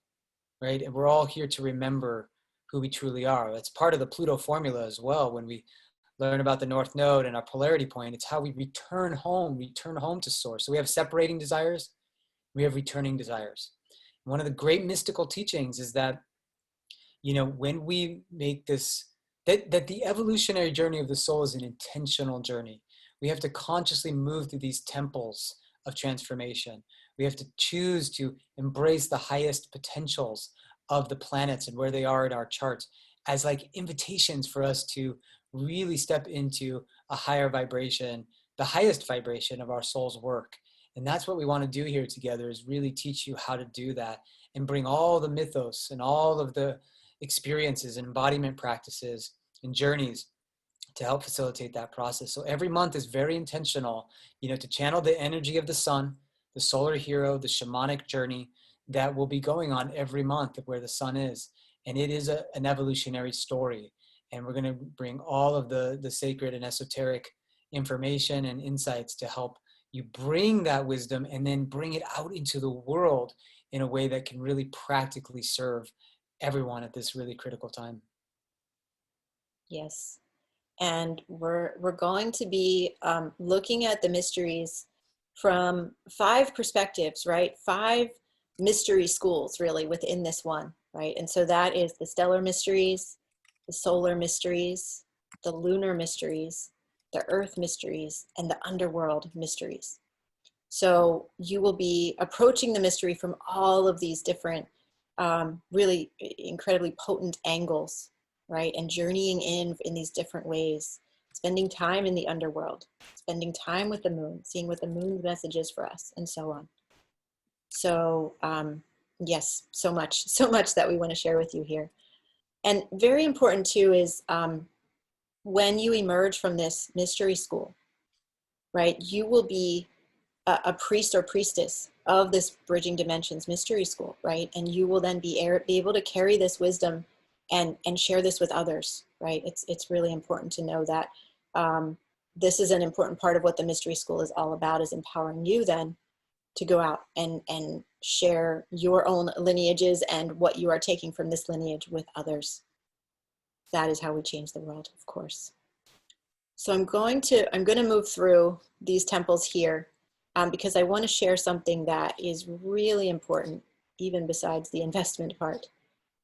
right? And we're all here to remember who we truly are. That's part of the Pluto formula as well. When we learn about the North Node and our polarity point, it's how we return home to source. So we have separating desires, we have returning desires. One of the great mystical teachings is that, you know, when we make this, that the evolutionary journey of the soul is an intentional journey. We have to consciously move through these temples of transformation. We have to choose to embrace the highest potentials of the planets and where they are in our charts as like invitations for us to really step into a higher vibration, the highest vibration of our soul's work. And that's what we want to do here together, is really teach you how to do that and bring all the mythos and all of the experiences and embodiment practices and journeys to help facilitate that process. So every month is very intentional, you know, to channel the energy of the sun, the solar hero, the shamanic journey that will be going on every month of where the sun is. And it is an evolutionary story. And we're going to bring all of the sacred and esoteric information and insights to help you bring that wisdom and then bring it out into the world in a way that can really practically serve everyone at this really critical time.
Yes. And we're going to be looking at the mysteries from 5 perspectives, right? 5 mystery schools really within this one, right? And so that is the stellar mysteries, the solar mysteries, the lunar mysteries, the earth mysteries, and the underworld mysteries. So you will be approaching the mystery from all of these different, really incredibly potent angles, right? And journeying in these different ways, spending time in the underworld, spending time with the moon, seeing what the moon's message is for us, and so on. So yes, so much that we want to share with you here. And very important too is when you emerge from this mystery school, right, you will be a priest or priestess of this Bridging Dimensions mystery school, right? And you will then be able to carry this wisdom and share this with others, right? It's really important to know that this is an important part of what the mystery school is all about, is empowering you then to go out and share your own lineages and what you are taking from this lineage with others. That is how we change the world, of course. So I'm going to move through these temples here because I want to share something that is really important, even besides the investment part.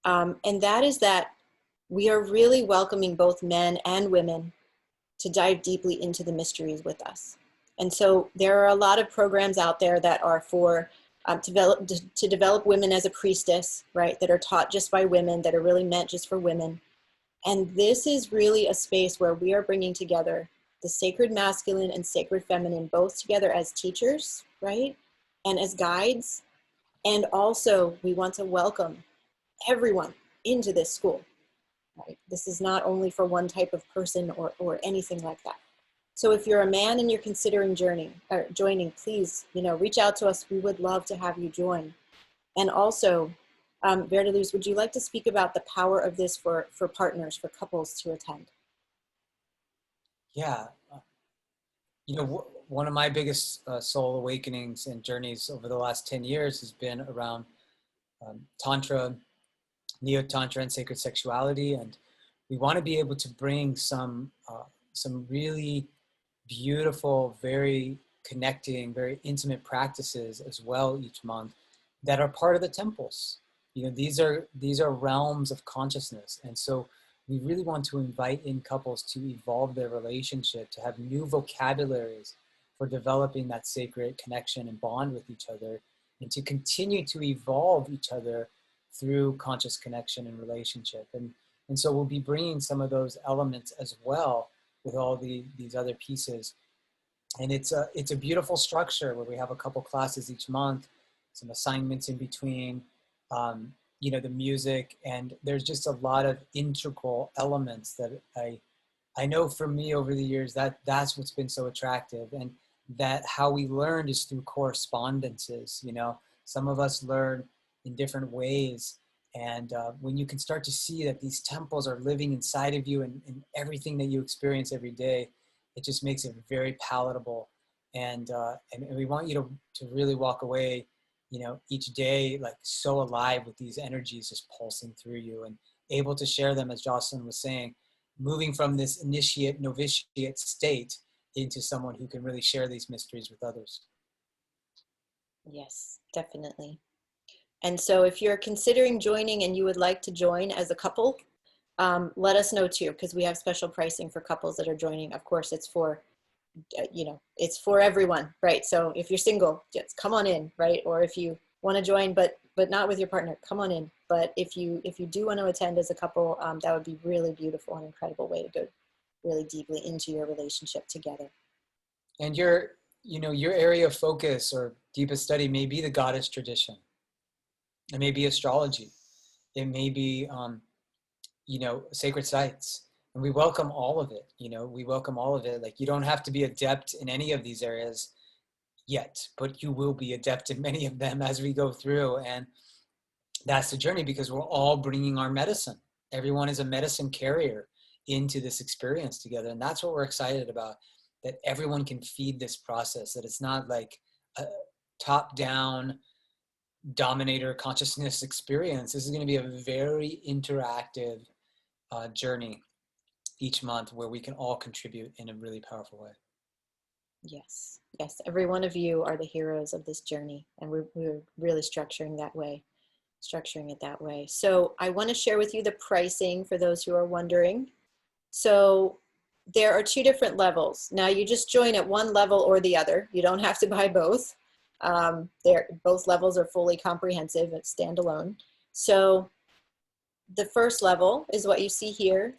And that is that we are really welcoming both men and women to dive deeply into the mysteries with us. And so there are a lot of programs out there that are for to develop women as a priestess, right? That are taught just by women, that are really meant just for women. And this is really a space where we are bringing together the sacred masculine and sacred feminine, both together as teachers, right? And as guides. And also we want to welcome everyone into this school, right? This is not only for one type of person or anything like that. So if you're a man and you're considering joining, please, reach out to us. We would love to have you join. And also, VerDarLuz, would you like to speak about the power of this for partners, for couples to attend?
Yeah. One of my biggest soul awakenings and journeys over the last 10 years has been around Tantra, Neo-Tantra, and sacred sexuality. And we want to be able to bring some really beautiful, very connecting, very intimate practices as well each month that are part of the temples. These are realms of consciousness. And so we really want to invite in couples to evolve their relationship, to have new vocabularies for developing that sacred connection and bond with each other, and to continue to evolve each other through conscious connection and relationship. And so we'll be bringing some of those elements as well with all these other pieces. And it's a beautiful structure where we have a couple classes each month, some assignments in between, the music, and there's just a lot of integral elements that I know for me over the years that's what's been so attractive. And that how we learned is through correspondences. Some of us learn in different ways. And when you can start to see that these temples are living inside of you and everything that you experience every day, it just makes it very palatable. And we want you to really walk away, each day like so alive with these energies just pulsing through you and able to share them, as Jocelyn was saying, moving from this initiate, novitiate state into someone who can really share these mysteries with others.
Yes, definitely. And so if you're considering joining and you would like to join as a couple, let us know too, because we have special pricing for couples that are joining. Of course, it's for, it's for everyone, right? So if you're single, just come on in, right? Or if you want to join, but not with your partner, come on in. But if you do want to attend as a couple, that would be really beautiful and incredible way to go really deeply into your relationship together.
And your area of focus or deepest study may be the goddess tradition. It may be astrology. It may be, sacred sites. And we welcome all of it. We welcome all of it. Like, you don't have to be adept in any of these areas yet, but you will be adept in many of them as we go through. And that's the journey, because we're all bringing our medicine. Everyone is a medicine carrier into this experience together. And that's what we're excited about, that everyone can feed this process, that it's not like a top-down dominator consciousness experience. This is going to be a very interactive journey each month where we can all contribute in a really powerful way.
Yes, yes. Every one of you are the heroes of this journey, and we're really structuring it that way. So I want to share with you the pricing for those who are wondering. So there are two different levels. Now you just join at one level or the other. You don't have to buy both. Both levels are fully comprehensive and standalone. So the first level is what you see here,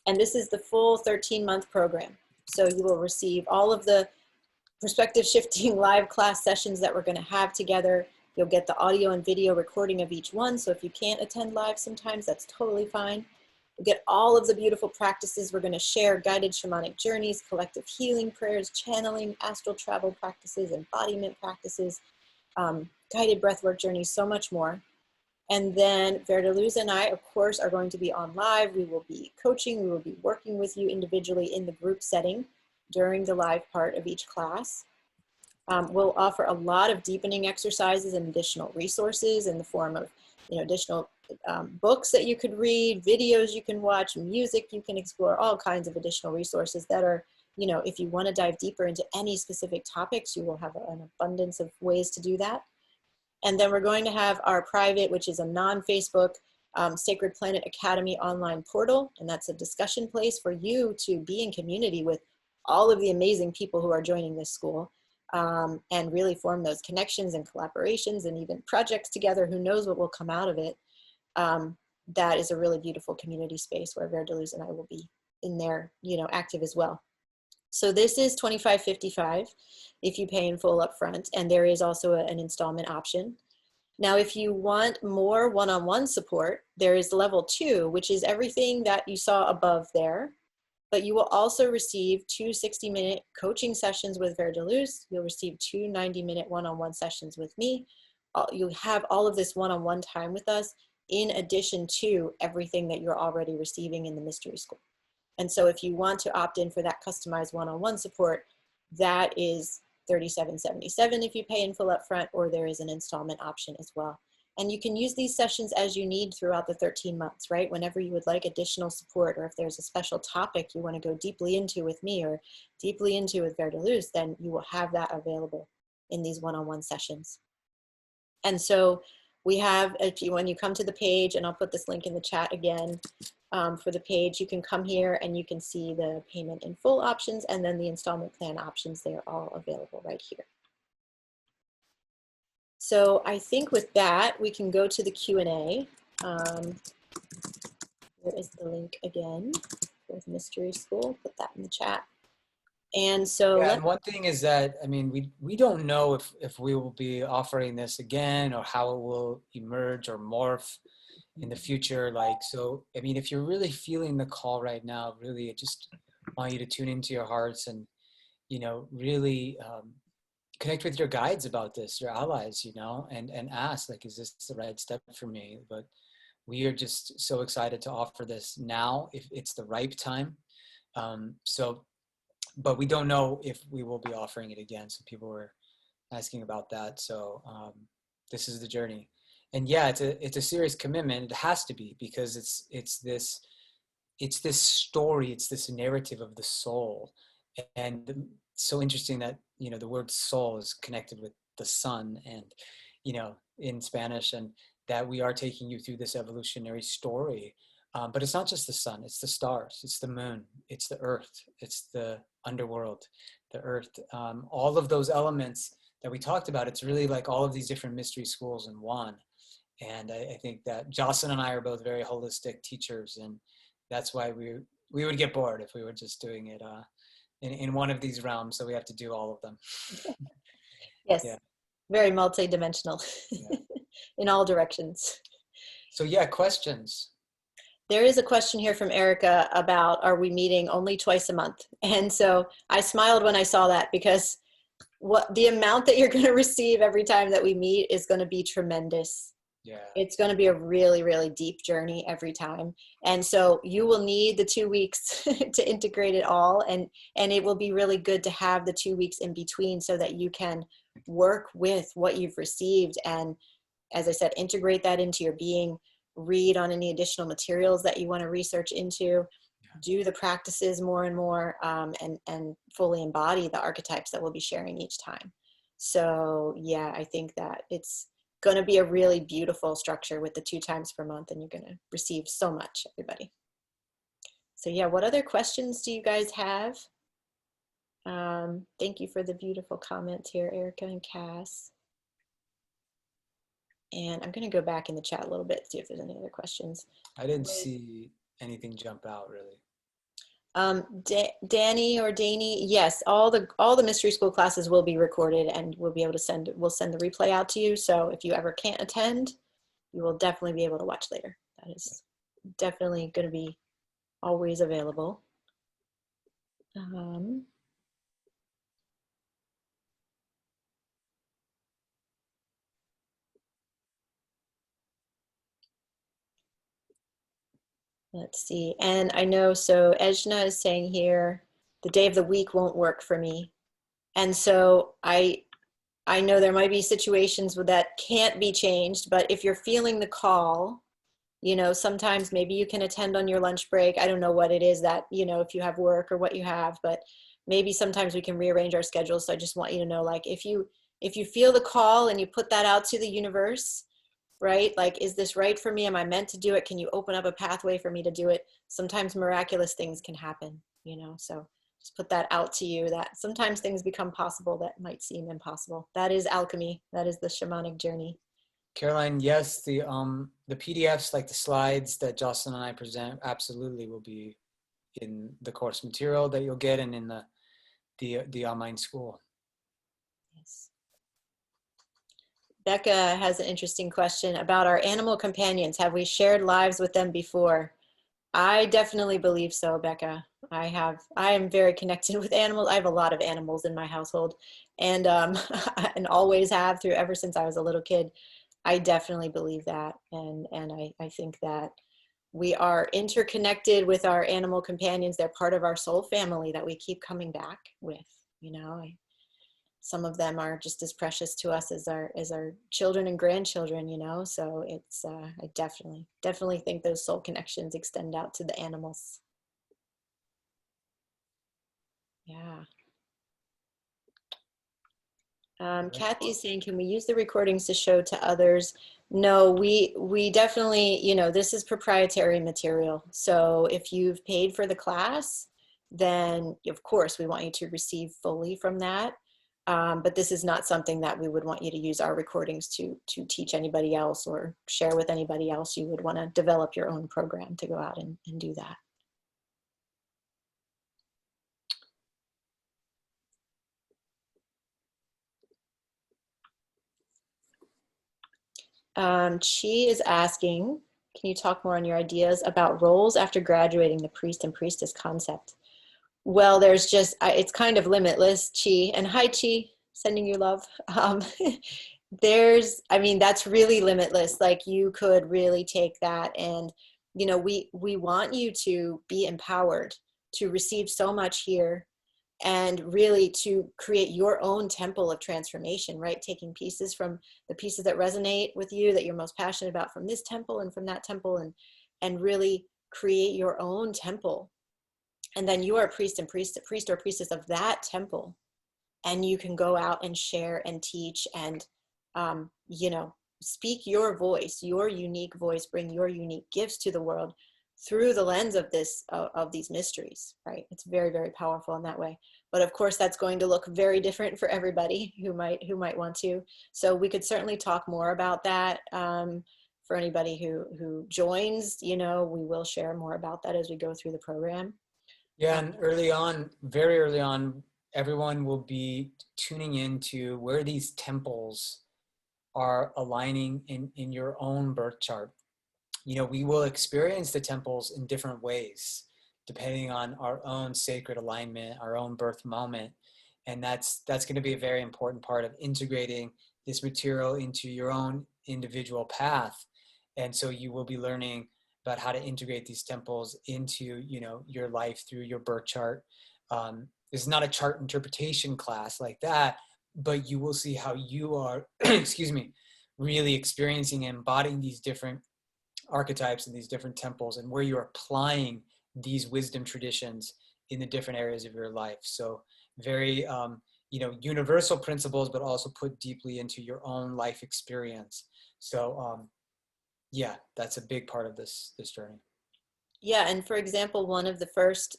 and this is the full 13-month program. So you will receive all of the perspective shifting live class sessions that we're going to have together. You'll get the audio and video recording of each one. So if you can't attend live sometimes, that's totally fine. You'll get all of the beautiful practices. We're going to share guided shamanic journeys, collective healing prayers, channeling, astral travel practices, embodiment practices, guided breathwork journeys, so much more. And then VerDarLuz and I, of course, are going to be on live. We will be coaching. We will be working with you individually in the group setting during the live part of each class. We'll offer a lot of deepening exercises and additional resources in the form of, additional books that you could read, videos you can watch, music you can explore, all kinds of additional resources that are, if you want to dive deeper into any specific topics, you will have an abundance of ways to do that. And then we're going to have our private, which is a non-Facebook, Sacred Planet Academy online portal. And that's a discussion place for you to be in community with all of the amazing people who are joining this school, and really form those connections and collaborations and even projects together. Who knows what will come out of it. That is a really beautiful community space where VerDarLuz and I will be in there, active as well. So this is $25.55 if you pay in full upfront, and there is also an installment option. Now, if you want more one-on-one support, there is level 2, which is everything that you saw above there, but you will also receive 2 60-minute coaching sessions with VerDarLuz. You'll receive 2 90-minute one-on-one sessions with me. You'll have all of this one-on-one time with us in addition to everything that you're already receiving in the mystery school. And so if you want to opt in for that customized one-on-one support, that is $37.77 if you pay in full upfront, or there is an installment option as well. And you can use these sessions as you need throughout the 13 months, right? Whenever you would like additional support, or if there's a special topic you want to go deeply into with me or deeply into with VerDarLuz, then you will have that available in these one-on-one sessions. And so we have, when you come to the page, and I'll put this link in the chat again, for the page, you can come here and you can see the payment in full options, and then the installment plan options. They are all available right here. So I think with that, we can go to the Q&A. Here is the link again for the Mystery School. Put that in the chat. And so
and one thing is that, I mean, we don't know if we will be offering this again, or how it will emerge or morph in the future. So, I mean, if you're really feeling the call right now, really, I just want you to tune into your hearts and, really connect with your guides about this, your allies, and ask, is this the right step for me? But we are just so excited to offer this now, if it's the ripe time. But we don't know if we will be offering it again. So people were asking about that. So this is the journey. And yeah, it's a serious commitment. It has to be, because it's this story, it's this narrative of the soul. And so interesting that, the word soul is connected with the sun, and, in Spanish, and that we are taking you through this evolutionary story. But it's not just the sun, it's the stars, it's the moon, it's the earth, it's the underworld, the earth, all of those elements that we talked about. It's really like all of these different mystery schools in one. And I think that Jocelyn and I are both very holistic teachers, and that's why we would get bored if we were just doing it in one of these realms. So we have to do all of them.
Yes, yeah. Very multi-dimensional. Yeah. In all directions.
So yeah, questions.
There is a question here from Erica about, are we meeting only twice a month? And so I smiled when I saw that, because the amount that you're going to receive every time that we meet is going to be tremendous. Yeah. It's going to be a really, really deep journey every time. And so you will need the 2 weeks to integrate it all. And it will be really good to have the 2 weeks in between, so that you can work with what you've received. And as I said, integrate that into your being, read on any additional materials that you want to research into, do the practices more and more, and fully embody the archetypes that we'll be sharing each time. So yeah, I think that it's going to be a really beautiful structure with the 2 times per month, and you're going to receive so much, everybody. So yeah, what other questions do you guys have? Thank you for the beautiful comments here, Erica and Cass. And I'm going to go back in the chat a little bit, see if there's any other questions.
I didn't see anything jump out really.
Danny or Danny, yes, all the mystery school classes will be recorded, and we'll be able to we'll send the replay out to you. So if you ever can't attend, you will definitely be able to watch later. That is definitely going to be always available. Let's see. And I know, so Ejna is saying here, the day of the week won't work for me. And so I know there might be situations where that can't be changed, but if you're feeling the call, you know, sometimes maybe you can attend on your lunch break. I don't know what it is that, you know, if you have work or what you have, but maybe sometimes we can rearrange our schedules. So I just want you to know, like, if you feel the call and you put that out to the universe, right? Like, is this right for me? Am I meant to do it? Can you open up a pathway for me to do it? Sometimes miraculous things can happen, you know, so just put that out to you, that sometimes things become possible that might seem impossible. That is alchemy. That is the shamanic journey.
Caroline, yes, the PDFs, like the slides that Jocelyn and I present, absolutely will be in the course material that you'll get and in the online school.
Yes. Becca has an interesting question about our animal companions. Have we shared lives with them before? I definitely believe so, Becca. I am very connected with animals. I have a lot of animals in my household, and and always have through ever since I was a little kid. I definitely believe that, and I think that we are interconnected with our animal companions. They're part of our soul family that we keep coming back with. You know, some of them are just as precious to us as our children and grandchildren, you know, so it's I definitely think those soul connections extend out to the animals. Yeah. Kathy is saying, can we use the recordings to show to others? No, we definitely, you know, this is proprietary material, so if you've paid for the class, then of course we want you to receive fully from that. But this is not something that we would want you to use our recordings to teach anybody else or share with anybody else. You would want to develop your own program to go out and do that. Chi is asking, can you talk more on your ideas about roles after graduating the priest and priestess concept? Well, there's just, it's kind of limitless, Chi. And hi, Chi, sending you love. I mean, that's really limitless. Like, you could really take that and, you know, we want you to be empowered to receive so much here and really to create your own temple of transformation, right? Taking pieces from the pieces that resonate with you, that you're most passionate about, from this temple and from that temple, and really create your own temple. And then you are a priest or priestess of that temple, and you can go out and share and teach and you know, speak your voice, your unique voice, bring your unique gifts to the world through the lens of these mysteries, right? It's very, very powerful in that way. But of course, that's going to look very different for everybody who might want to. So we could certainly talk more about that. For anybody who joins, you know, we will share more about that as we go through the program.
Yeah, and early on, very early on, everyone will be tuning into where these temples are aligning in your own birth chart. You know, we will experience the temples in different ways, depending on our own sacred alignment, our own birth moment. And that's going to be a very important part of integrating this material into your own individual path. And so you will be learning about how to integrate these temples into, you know, your life through your birth chart. This is not a chart interpretation class like that, but you will see how you are, excuse me, really experiencing and embodying these different archetypes and these different temples, and where you're applying these wisdom traditions in the different areas of your life. So very, universal principles, but also put deeply into your own life experience. So yeah, that's a big part of this journey.
Yeah, and for example, one of the first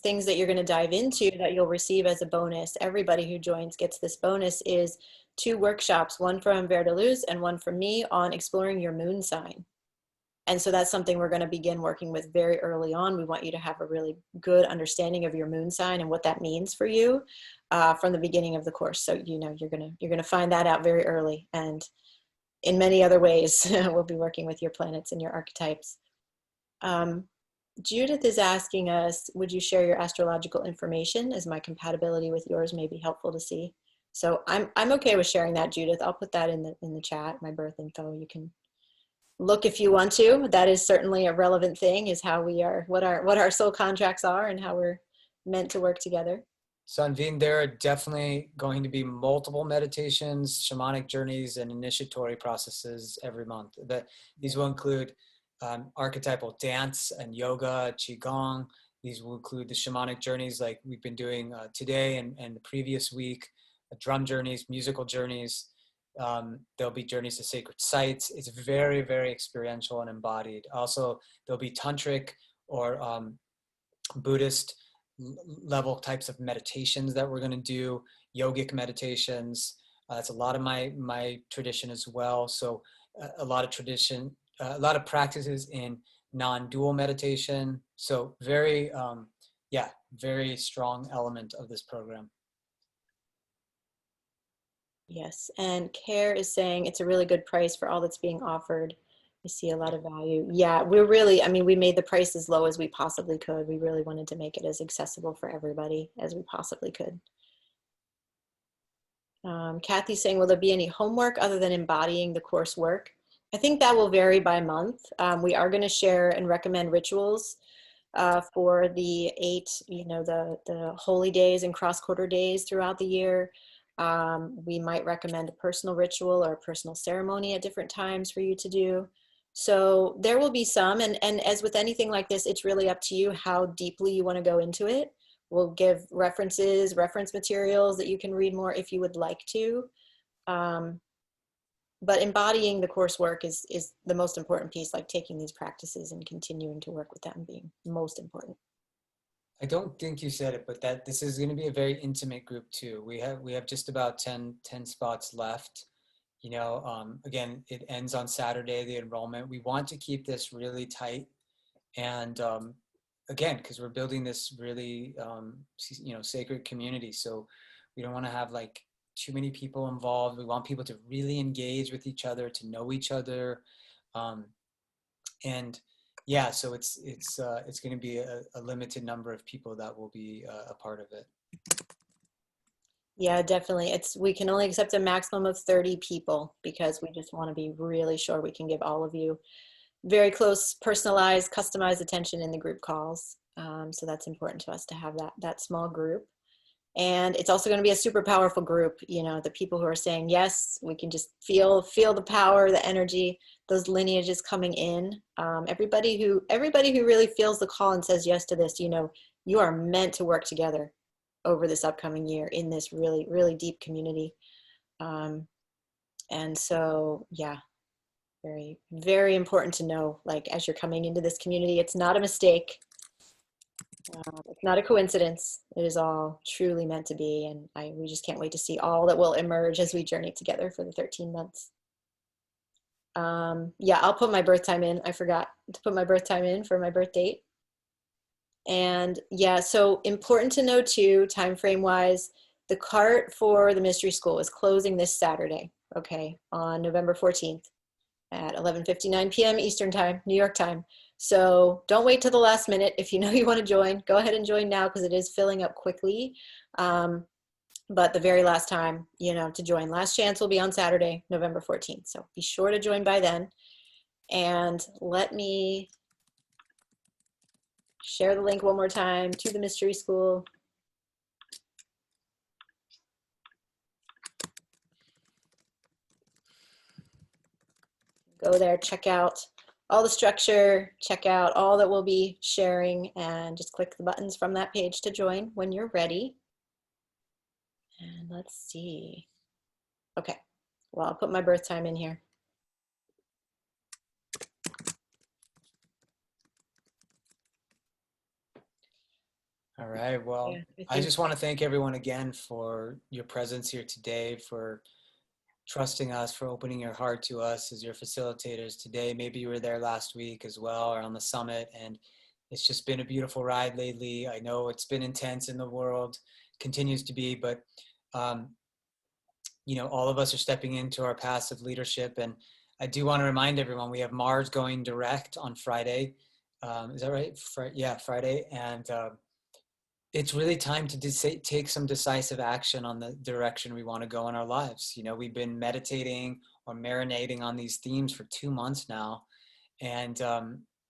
things that you're going to dive into that you'll receive as a bonus, everybody who joins gets this bonus, is 2 workshops, one from VerDarLuz and one from me on exploring your moon sign. And so that's something we're going to begin working with very early on. We want you to have a really good understanding of your moon sign and what that means for you from the beginning of the course. So, you know, you're going to find that out very early. And in many other ways, we'll be working with your planets and your archetypes. Judith is asking us, would you share your astrological information, as my compatibility with yours may be helpful to see? So I'm okay with sharing that, Judith. I'll put that in the chat, my birth info. You can look if you want to. That is certainly a relevant thing, is how we are, what our soul contracts are and how we're meant to work together.
So Anveen, there are definitely going to be multiple meditations, shamanic journeys, and initiatory processes every month. These will include archetypal dance and yoga, qigong. These will include the shamanic journeys like we've been doing today and the previous week, drum journeys, musical journeys. There'll be journeys to sacred sites. It's very, very experiential and embodied. Also, there'll be tantric or Buddhist level types of meditations that we're going to do, yogic meditations. That's a lot of my tradition as well. So a lot of practices in non-dual meditation. So very, very strong element of this program.
Yes, and Care is saying it's a really good price for all that's being offered. I see a lot of value. Yeah, we made the price as low as we possibly could. We really wanted to make it as accessible for everybody as we possibly could. Kathy's saying, will there be any homework other than embodying the coursework? I think that will vary by month. We are going to share and recommend rituals for the 8, the holy days and cross-quarter days throughout the year. We might recommend a personal ritual or a personal ceremony at different times for you to do. So there will be some, and as with anything like this, it's really up to you how deeply you want to go into it. We'll give reference materials that you can read more if you would like to. But embodying the coursework is the most important piece, like taking these practices and continuing to work with them being most important.
I don't think you said it, but that this is going to be a very intimate group too. We have just about 10 spots left. Again, it ends on Saturday, the enrollment. We want to keep this really tight. And again, because we're building this really, sacred community. So we don't want to have like too many people involved. We want people to really engage with each other, to know each other. And yeah, so it's going to be a limited number of people that will be a part of it.
Yeah, definitely. We can only accept a maximum of 30 people because we just want to be really sure we can give all of you very close, personalized, customized attention in the group calls. So that's important to us to have that small group. And it's also going to be a super powerful group. The people who are saying yes, we can just feel the power, the energy, those lineages coming in. Everybody who really feels the call and says yes to this, you are meant to work together over this upcoming year in this really, really deep community. And so, yeah, very, very important to know, like, as you're coming into this community, it's not a mistake. It's not a coincidence. It is all truly meant to be. And we just can't wait to see all that will emerge as we journey together for the 13 months. Yeah, I'll put my birth time in. I forgot to put my birth time in for my birth date. And yeah, so important to know too, time frame wise, the cart for the mystery school is closing this Saturday, okay, on November 14th at 11:59 p.m. Eastern time, New York time. So don't wait till the last minute. If you know you want to join, go ahead and join now because it is filling up quickly. But the very last time, to join, last chance will be on Saturday, November 14th. So be sure to join by then. And let me share the link one more time to the mystery school. Go there, check out all the structure, check out all that we'll be sharing, and just click the buttons from that page to join when you're ready. And let's see. Okay, well, I'll put my birth time in here.
All right, well,
Yeah,
I just want to thank everyone again for your presence here today, for trusting us, for opening your heart to us as your facilitators today. Maybe you were there last week as well, or on the summit, and it's just been a beautiful ride lately. I know it's been intense in the world, continues to be, but you know, all of us are stepping into our passive leadership. And I do want to remind everyone, we have Mars going direct on Friday. Is that right? Yeah, Friday. And it's really time to take some decisive action on the direction we want to go in our lives. You know, we've been meditating or marinating on these themes for 2 months now, and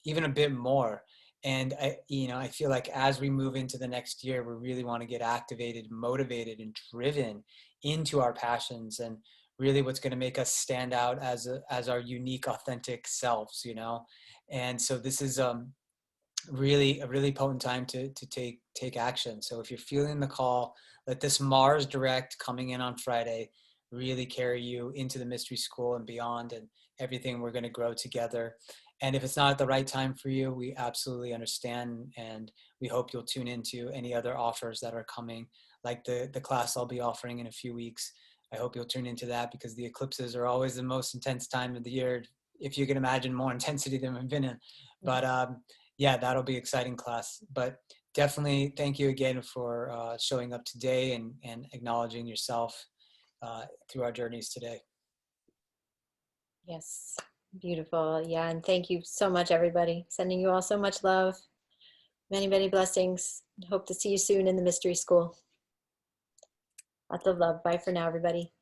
even a bit more. And I feel like as we move into the next year, we really want to get activated, motivated, and driven into our passions, and really what's going to make us stand out as our unique, authentic selves. You know, and so this is really a really potent time to take action. So if you're feeling the call, let this Mars direct coming in on Friday really carry you into the mystery school and beyond, and everything we're going to grow together. And if it's not at the right time for you, we absolutely understand, and we hope you'll tune into any other offers that are coming, like the class I'll be offering in a few weeks. I hope you'll tune into that, because the eclipses are always the most intense time of the year, if you can imagine more intensity than we've been in. But yeah, that'll be exciting class. But definitely thank you again for showing up today and acknowledging yourself through our journeys today.
Yes, beautiful. Yeah, and thank you so much, everybody. Sending you all so much love. Many, many blessings. Hope to see you soon in the mystery school. Lots of love. Bye for now, everybody.